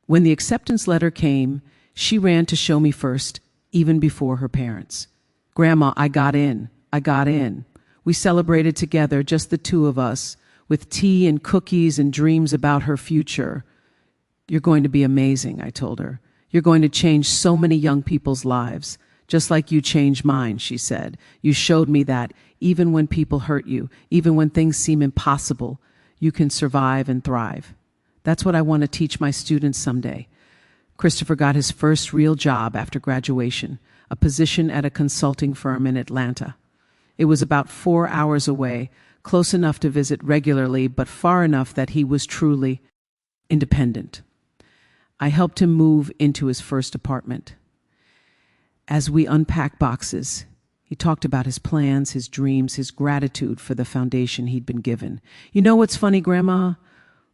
When the acceptance letter came, she ran to show me first, even before her parents. "Grandma, I got in. I got in." We celebrated together, just the 2 of us, with tea and cookies and dreams about her future. "You're going to be amazing," I told her. "You're going to change so many young people's lives, just like you changed mine," she said. "You showed me that even when people hurt you, even when things seem impossible, you can survive and thrive. That's what I want to teach my students someday." Christopher got his first real job after graduation, a position at a consulting firm in Atlanta. It was about 4 hours away, close enough to visit regularly, but far enough that he was truly independent. I helped him move into his first apartment. As we unpacked boxes, he talked about his plans, his dreams, his gratitude for the foundation he'd been given. "You know what's funny, Grandma?"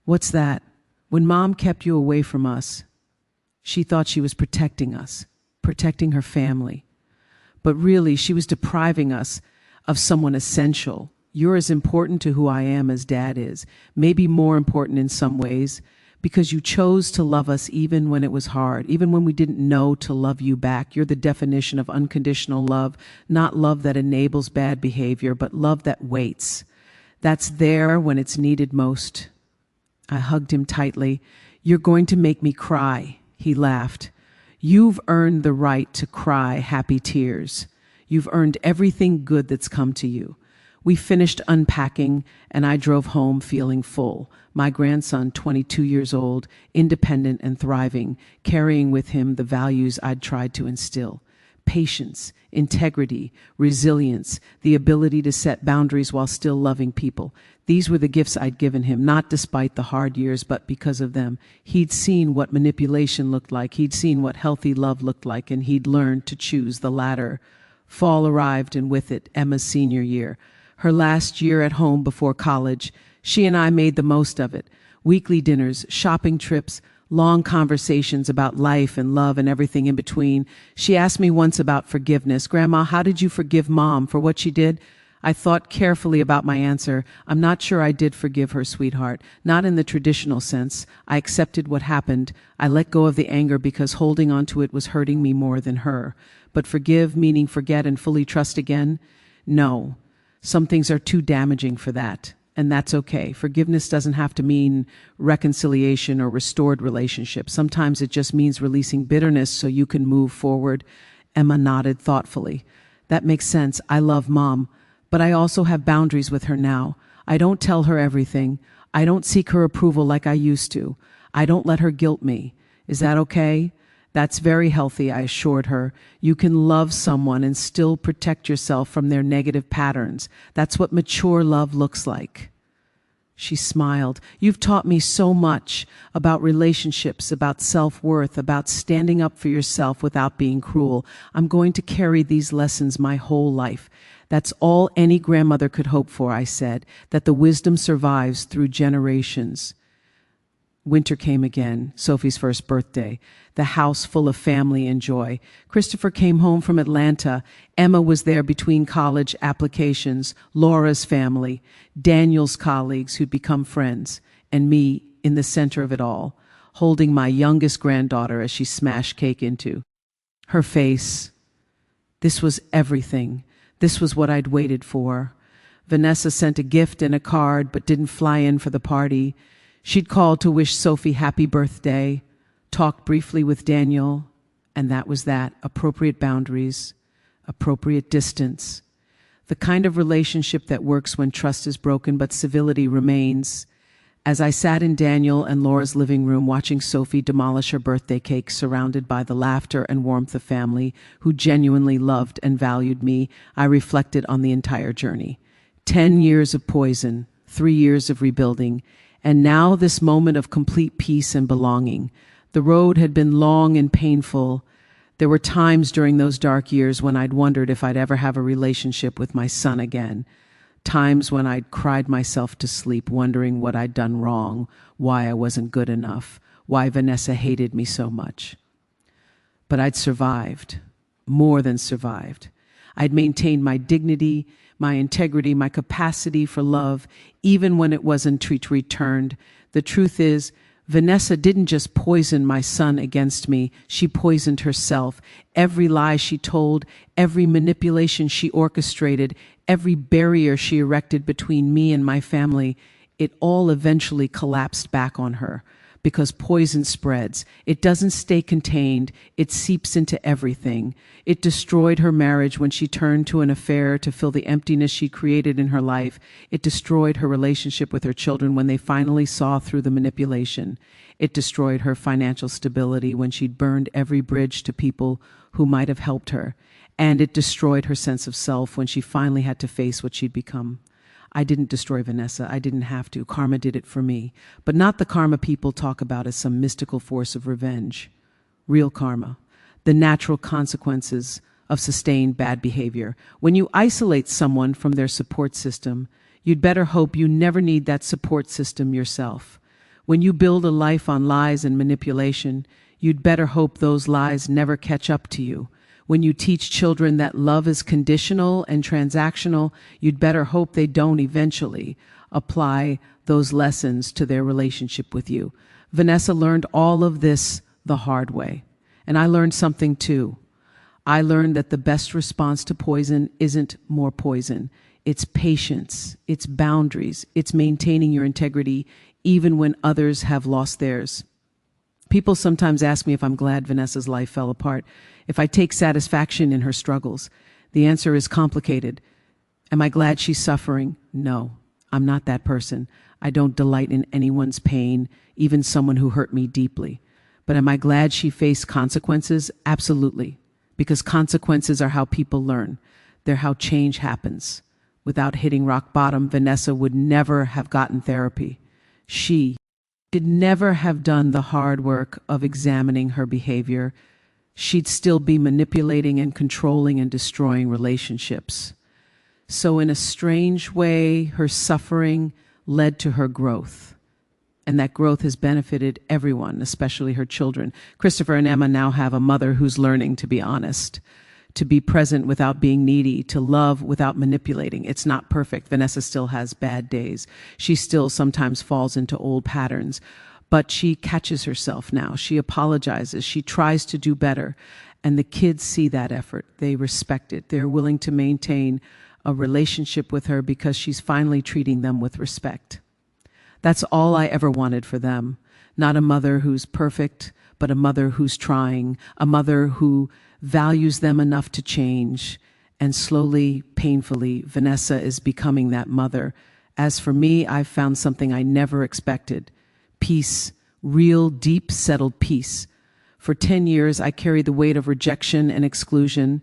"What's that?" "When Mom kept you away from us, she thought she was protecting us, protecting her family. But really, she was depriving us of someone essential. You're as important to who I am as Dad is, maybe more important in some ways, because you chose to love us even when it was hard, even when we didn't know to love you back. You're the definition of unconditional love, not love that enables bad behavior, but love that waits. That's there when it's needed most." I hugged him tightly. "You're going to make me cry," he laughed. "You've earned the right to cry happy tears. You've earned everything good that's come to you." We finished unpacking, and I drove home feeling full. My grandson, 22 years old, independent and thriving, carrying with him the values I'd tried to instill. Patience, integrity, resilience, the ability to set boundaries while still loving people. These were the gifts I'd given him, not despite the hard years, but because of them. He'd seen what manipulation looked like. He'd seen what healthy love looked like, and he'd learned to choose the latter. Fall arrived, and with it, Emma's senior year. Her last year at home before college, She and I made the most of it. Weekly dinners, shopping trips, long conversations about life and love and everything in between. She asked me once about forgiveness. Grandma, how did you forgive Mom for what she did? I thought carefully about my answer. I'm not sure I did forgive her, sweetheart. Not in the traditional sense. I accepted what happened. I let go of the anger because holding on to it was hurting me more than her. But forgive, meaning forget and fully trust again? No. Some things are too damaging for that. And that's okay. Forgiveness doesn't have to mean reconciliation or restored relationship. Sometimes it just means releasing bitterness so you can move forward. Emma nodded thoughtfully. That makes sense. I love Mom. But I also have boundaries with her now. I don't tell her everything. I don't seek her approval like I used to. I don't let her guilt me. Is that okay? That's very healthy, I assured her. You can love someone and still protect yourself from their negative patterns. That's what mature love looks like. She smiled. You've taught me so much about relationships, about self-worth, about standing up for yourself without being cruel. I'm going to carry these lessons my whole life. That's all any grandmother could hope for, I said, that the wisdom survives through generations. Winter came again, Sophie's first birthday, the house full of family and joy. Christopher came home from Atlanta. Emma was there between college applications, Laura's family, Daniel's colleagues who'd become friends, and me in the center of it all, holding my youngest granddaughter as she smashed cake into her face. This was everything. This was what I'd waited for. Vanessa sent a gift and a card, but didn't fly in for the party. She'd called to wish Sophie happy birthday, talked briefly with Daniel, and that was that. Appropriate boundaries, appropriate distance. The kind of relationship that works when trust is broken but civility remains. As I sat in Daniel and Laura's living room watching Sophie demolish her birthday cake surrounded by the laughter and warmth of family who genuinely loved and valued me, I reflected on the entire journey. 10 years of poison, 3 years of rebuilding, and now this moment of complete peace and belonging. The road had been long and painful. There were times during those dark years when I'd wondered if I'd ever have a relationship with my son again. Times when I'd cried myself to sleep, wondering what I'd done wrong, why I wasn't good enough, why Vanessa hated me so much. But I'd survived, more than survived. I'd maintained my dignity, my integrity, my capacity for love, even when it wasn't returned. The truth is, Vanessa didn't just poison my son against me, she poisoned herself. Every lie she told, every manipulation she orchestrated, every barrier she erected between me and my family, it all eventually collapsed back on her. Because poison spreads. It doesn't stay contained. It seeps into everything. It destroyed her marriage when she turned to an affair to fill the emptiness she created in her life. It destroyed her relationship with her children when they finally saw through the manipulation. It destroyed her financial stability when she'd burned every bridge to people who might have helped her. And it destroyed her sense of self when she finally had to face what she'd become. I didn't destroy Vanessa. I didn't have to. Karma did it for me. But not the karma people talk about as some mystical force of revenge. Real karma. The natural consequences of sustained bad behavior. When you isolate someone from their support system, you'd better hope you never need that support system yourself. When you build a life on lies and manipulation, you'd better hope those lies never catch up to you. When you teach children that love is conditional and transactional, you'd better hope they don't eventually apply those lessons to their relationship with you. Vanessa learned all of this the hard way. And I learned something too. I learned that the best response to poison isn't more poison. It's patience, it's boundaries, it's maintaining your integrity even when others have lost theirs. People sometimes ask me if I'm glad Vanessa's life fell apart, if I take satisfaction in her struggles. The answer is complicated. Am I glad she's suffering? No, I'm not that person. I don't delight in anyone's pain, even someone who hurt me deeply. But am I glad she faced consequences? Absolutely, because consequences are how people learn. They're how change happens. Without hitting rock bottom, Vanessa would never have gotten therapy. She could never have done the hard work of examining her behavior. She'd still be manipulating and controlling and destroying relationships. So in a strange way, her suffering led to her growth. And that growth has benefited everyone, especially her children. Christopher and Emma now have a mother who's learning to be honest, to be present without being needy, to love without manipulating. It's not perfect. Vanessa still has bad days. She still sometimes falls into old patterns, but she catches herself now. She apologizes. She tries to do better. And the kids see that effort. They respect it. They're willing to maintain a relationship with her because she's finally treating them with respect. That's all I ever wanted for them. Not a mother who's perfect, but a mother who's trying, a mother who values them enough to change. And slowly, painfully, Vanessa is becoming that mother. As for me, I've found something I never expected. Peace, real, deep, settled peace. For 10 years, I carried the weight of rejection and exclusion.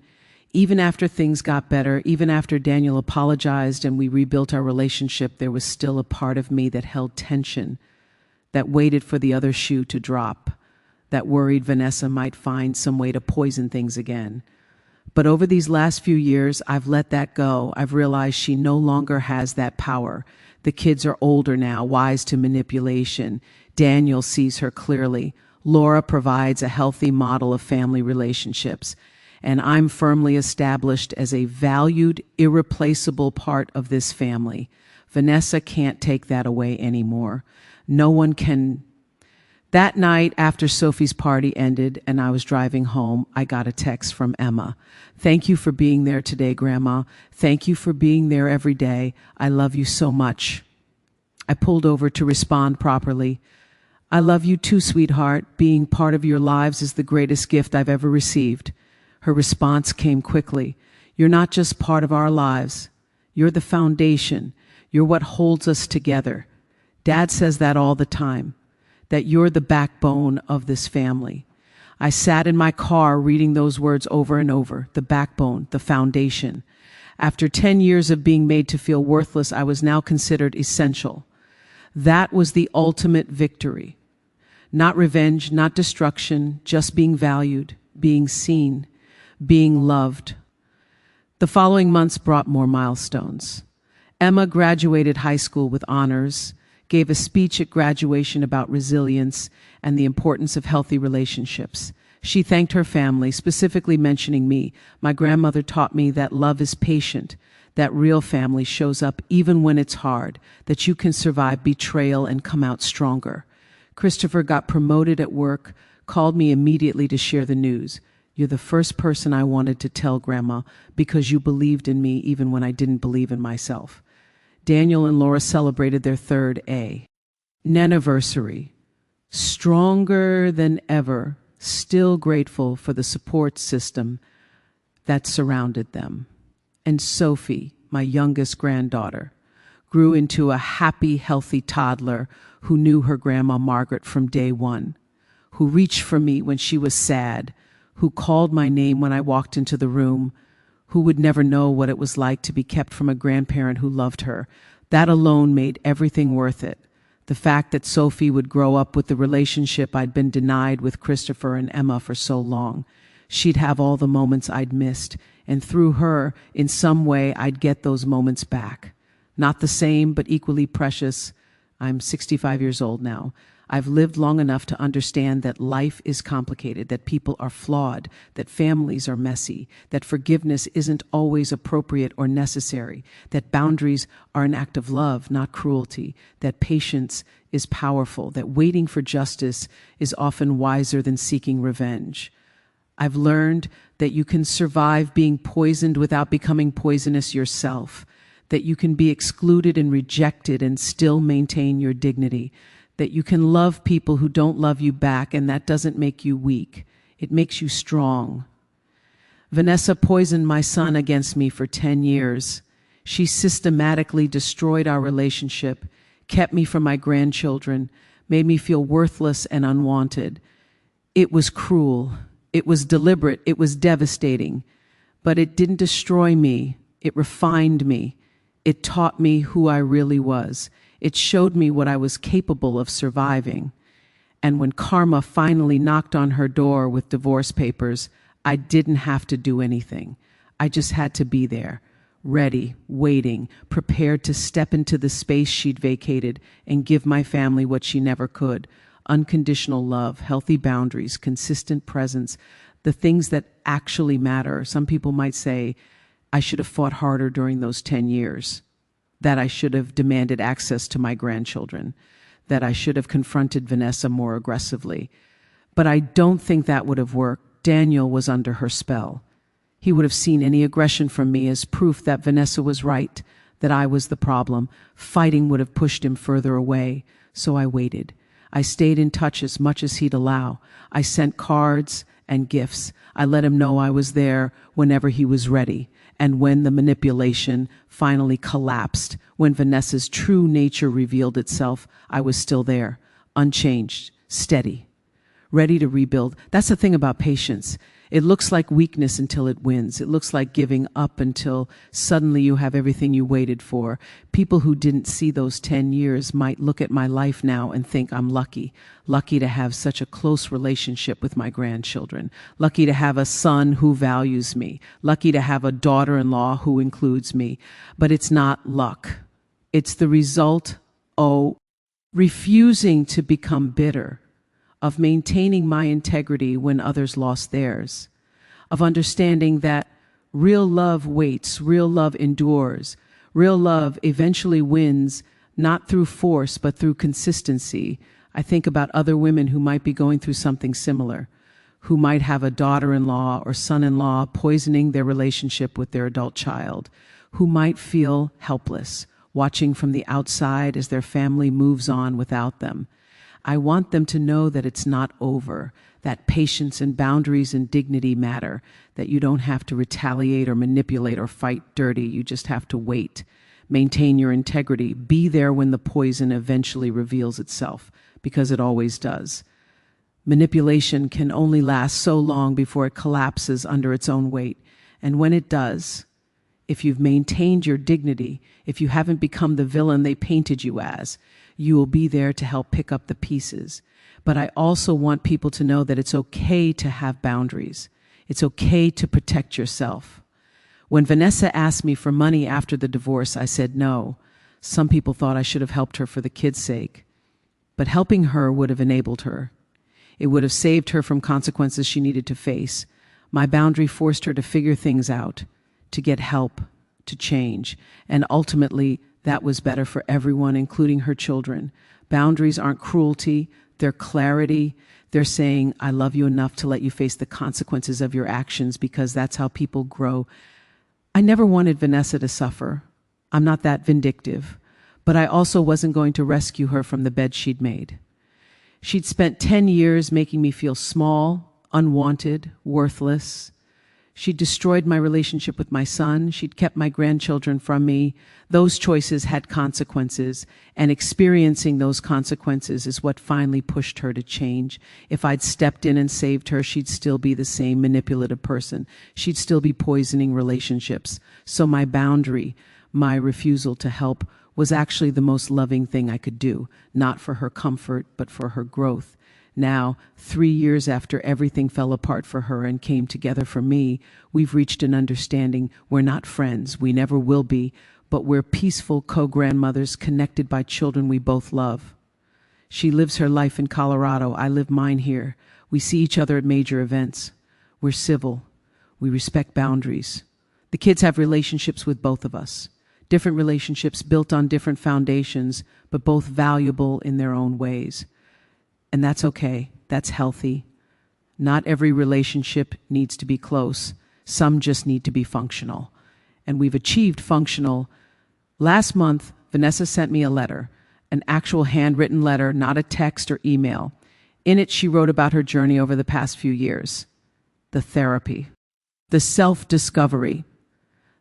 Even after things got better, even after Daniel apologized and we rebuilt our relationship, there was still a part of me that held tension, that waited for the other shoe to drop, that worried Vanessa might find some way to poison things again. But over these last few years, I've let that go. I've realized she no longer has that power. The kids are older now, wise to manipulation. Daniel sees her clearly. Laura provides a healthy model of family relationships. And I'm firmly established as a valued, irreplaceable part of this family. Vanessa can't take that away anymore. No one can. That night, after Sophie's party ended and I was driving home, I got a text from Emma. "Thank you for being there today, Grandma. Thank you for being there every day. I love you so much." I pulled over to respond properly. "I love you too, sweetheart. Being part of your lives is the greatest gift I've ever received." Her response came quickly. "You're not just part of our lives. You're the foundation. You're what holds us together. Dad says that all the time, that you're the backbone of this family." I sat in my car reading those words over and over, the backbone, the foundation. After 10 years of being made to feel worthless, I was now considered essential. That was the ultimate victory. Not revenge, not destruction, just being valued, being seen, being loved. The following months brought more milestones. Emma graduated high school with honors, gave a speech at graduation about resilience and the importance of healthy relationships. She thanked her family, specifically mentioning me. "My grandmother taught me that love is patient, that real family shows up even when it's hard, that you can survive betrayal and come out stronger." Christopher got promoted at work, called me immediately to share the news. "You're the first person I wanted to tell, Grandma, because you believed in me even when I didn't believe in myself." Daniel and Laura celebrated their third anniversary. Stronger than ever, still grateful for the support system that surrounded them. And Sophie, my youngest granddaughter, grew into a happy, healthy toddler who knew her Grandma Margaret from day one, who reached for me when she was sad, who called my name when I walked into the room, who would never know what it was like to be kept from a grandparent who loved her. That alone made everything worth it. The fact that Sophie would grow up with the relationship I'd been denied with Christopher and Emma for so long. She'd have all the moments I'd missed, and through her, in some way, I'd get those moments back. Not the same, but equally precious. I'm 65 years old now. I've lived long enough to understand that life is complicated, that people are flawed, that families are messy, that forgiveness isn't always appropriate or necessary, that boundaries are an act of love, not cruelty, that patience is powerful, that waiting for justice is often wiser than seeking revenge. I've learned that you can survive being poisoned without becoming poisonous yourself, that you can be excluded and rejected and still maintain your dignity, that you can love people who don't love you back, and that doesn't make you weak. It makes you strong. Vanessa poisoned my son against me for 10 years. She systematically destroyed our relationship, kept me from my grandchildren, made me feel worthless and unwanted. It was cruel. It was deliberate. It was devastating. But it didn't destroy me. It refined me. It taught me who I really was. It showed me what I was capable of surviving. And when karma finally knocked on her door with divorce papers, I didn't have to do anything. I just had to be there, ready, waiting, prepared to step into the space she'd vacated and give my family what she never could. Unconditional love, healthy boundaries, consistent presence, the things that actually matter. Some people might say, I should have fought harder during those 10 years, that I should have demanded access to my grandchildren, that I should have confronted Vanessa more aggressively. But I don't think that would have worked. Daniel was under her spell. He would have seen any aggression from me as proof that Vanessa was right, that I was the problem. Fighting would have pushed him further away. So I waited. I stayed in touch as much as he'd allow. I sent cards and gifts. I let him know I was there whenever he was ready. And when the manipulation finally collapsed, when Vanessa's true nature revealed itself, I was still there, unchanged, steady, ready to rebuild. That's the thing about patience. It looks like weakness until it wins. It looks like giving up until suddenly you have everything you waited for. People who didn't see those 10 years might look at my life now and think I'm lucky. Lucky to have such a close relationship with my grandchildren. Lucky to have a son who values me. Lucky to have a daughter-in-law who includes me. But it's not luck. It's the result of refusing to become bitter, of maintaining my integrity when others lost theirs, of understanding that real love waits, real love endures, real love eventually wins, not through force, but through consistency. I think about other women who might be going through something similar, who might have a daughter-in-law or son-in-law poisoning their relationship with their adult child, who might feel helpless, watching from the outside as their family moves on without them. I want them to know that it's not over, that patience and boundaries and dignity matter, that you don't have to retaliate or manipulate or fight dirty. You just have to wait. Maintain your integrity. Be there when the poison eventually reveals itself, because it always does. Manipulation can only last so long before it collapses under its own weight. And when it does, if you've maintained your dignity, if you haven't become the villain they painted you as, you will be there to help pick up the pieces. But I also want people to know that it's okay to have boundaries. It's okay to protect yourself. When Vanessa asked me for money after the divorce, I said no. Some people thought I should have helped her for the kids' sake. But helping her would have enabled her. It would have saved her from consequences she needed to face. My boundary forced her to figure things out, to get help, to change, and ultimately that was better for everyone, including her children. Boundaries aren't cruelty, they're clarity. They're saying, I love you enough to let you face the consequences of your actions, because that's how people grow. I never wanted Vanessa to suffer. I'm not that vindictive, but I also wasn't going to rescue her from the bed she'd made. She'd spent 10 years making me feel small, unwanted, worthless. She'd destroyed my relationship with my son. She'd kept my grandchildren from me. Those choices had consequences, and experiencing those consequences is what finally pushed her to change. If I'd stepped in and saved her, she'd still be the same manipulative person. She'd still be poisoning relationships. So my boundary, my refusal to help, was actually the most loving thing I could do, not for her comfort, but for her growth. Now, 3 years after everything fell apart for her and came together for me, we've reached an understanding. We're not friends, we never will be, but we're peaceful co-grandmothers connected by children we both love. She lives her life in Colorado, I live mine here. We see each other at major events. We're civil. We respect boundaries. The kids have relationships with both of us. Different relationships built on different foundations, but both valuable in their own ways. And that's okay. That's healthy. Not every relationship needs to be close. Some just need to be functional. And we've achieved functional. Last month, Vanessa sent me a letter, an actual handwritten letter, not a text or email. In it, she wrote about her journey over the past few years. The therapy, the self-discovery,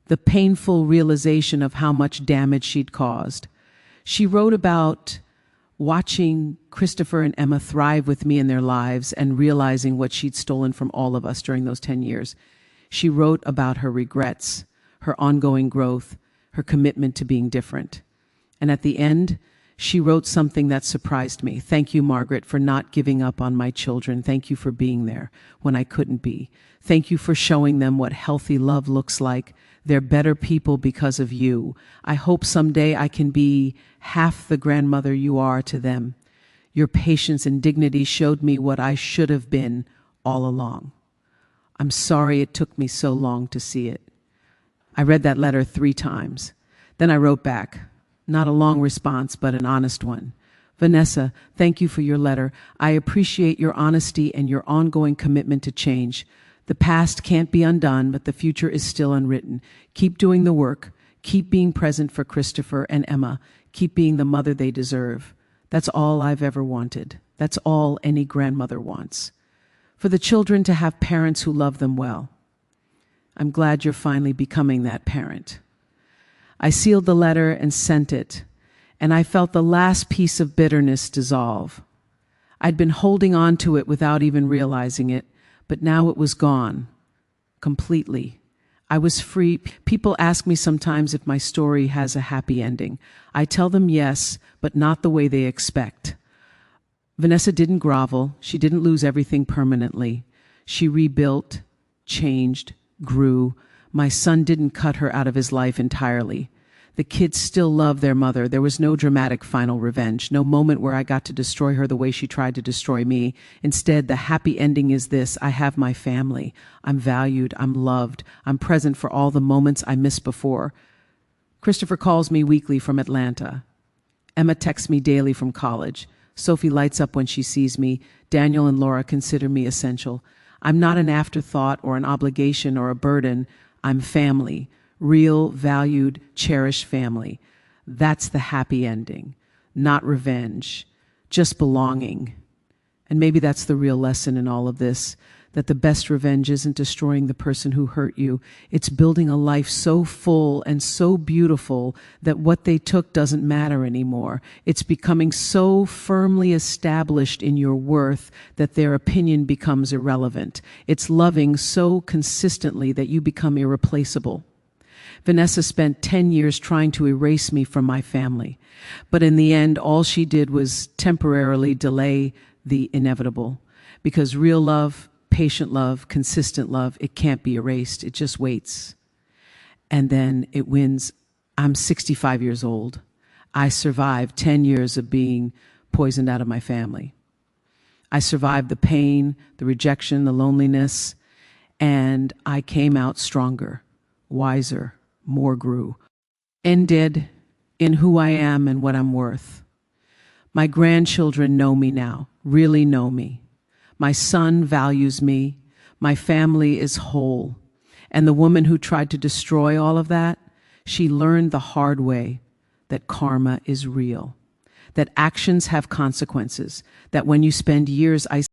the painful realization of how much damage she'd caused. She wrote about watching Christopher and Emma thrive with me in their lives and realizing what she'd stolen from all of us during those 10 years. She wrote about her regrets, her ongoing growth, her commitment to being different. And at the end, She wrote something that surprised me. "Thank you, Margaret, for not giving up on my children. Thank you for being there when I couldn't be. Thank you for showing them what healthy love looks like. They're better people because of you. I hope someday I can be half the grandmother you are to them. Your patience and dignity showed me what I should have been all along. I'm sorry it took me so long to see it." I read that letter 3 times. Then I wrote back. Not a long response, but an honest one. "Vanessa, thank you for your letter. I appreciate your honesty and your ongoing commitment to change. The past can't be undone, but the future is still unwritten. Keep doing the work. Keep being present for Christopher and Emma. Keep being the mother they deserve. That's all I've ever wanted. That's all any grandmother wants. For the children to have parents who love them well. I'm glad you're finally becoming that parent." I sealed the letter and sent it, and I felt the last piece of bitterness dissolve. I'd been holding on to it without even realizing it, but now it was gone. Completely. I was free. People ask me sometimes if my story has a happy ending. I tell them yes, but not the way they expect. Vanessa didn't grovel. She didn't lose everything permanently. She rebuilt, changed, grew. My son didn't cut her out of his life entirely. The kids still love their mother. There was no dramatic final revenge, no moment where I got to destroy her the way she tried to destroy me. Instead, the happy ending is this: I have my family. I'm valued. I'm loved. I'm present for all the moments I missed before. Christopher calls me weekly from Atlanta. Emma texts me daily from college. Sophie lights up when she sees me. Daniel and Laura consider me essential. I'm not an afterthought or an obligation or a burden. I'm family, real, valued, cherished family. That's the happy ending, not revenge, just belonging. And maybe that's the real lesson in all of this, that the best revenge isn't destroying the person who hurt you. It's building a life so full and so beautiful that what they took doesn't matter anymore. It's becoming so firmly established in your worth that their opinion becomes irrelevant. It's loving so consistently that you become irreplaceable. Vanessa spent 10 years trying to erase me from my family, but in the end, all she did was temporarily delay the inevitable, because real love, patient love, consistent love, it can't be erased. It just waits. And then it wins. I'm 65 years old. I survived 10 years of being poisoned out of my family. I survived the pain, the rejection, the loneliness, and I came out stronger, wiser, more grew. Ended in who I am and what I'm worth. My grandchildren know me now, really know me. My son values me. My family is whole. And the woman who tried to destroy all of that, she learned the hard way that karma is real, that actions have consequences, that when you spend years isolated,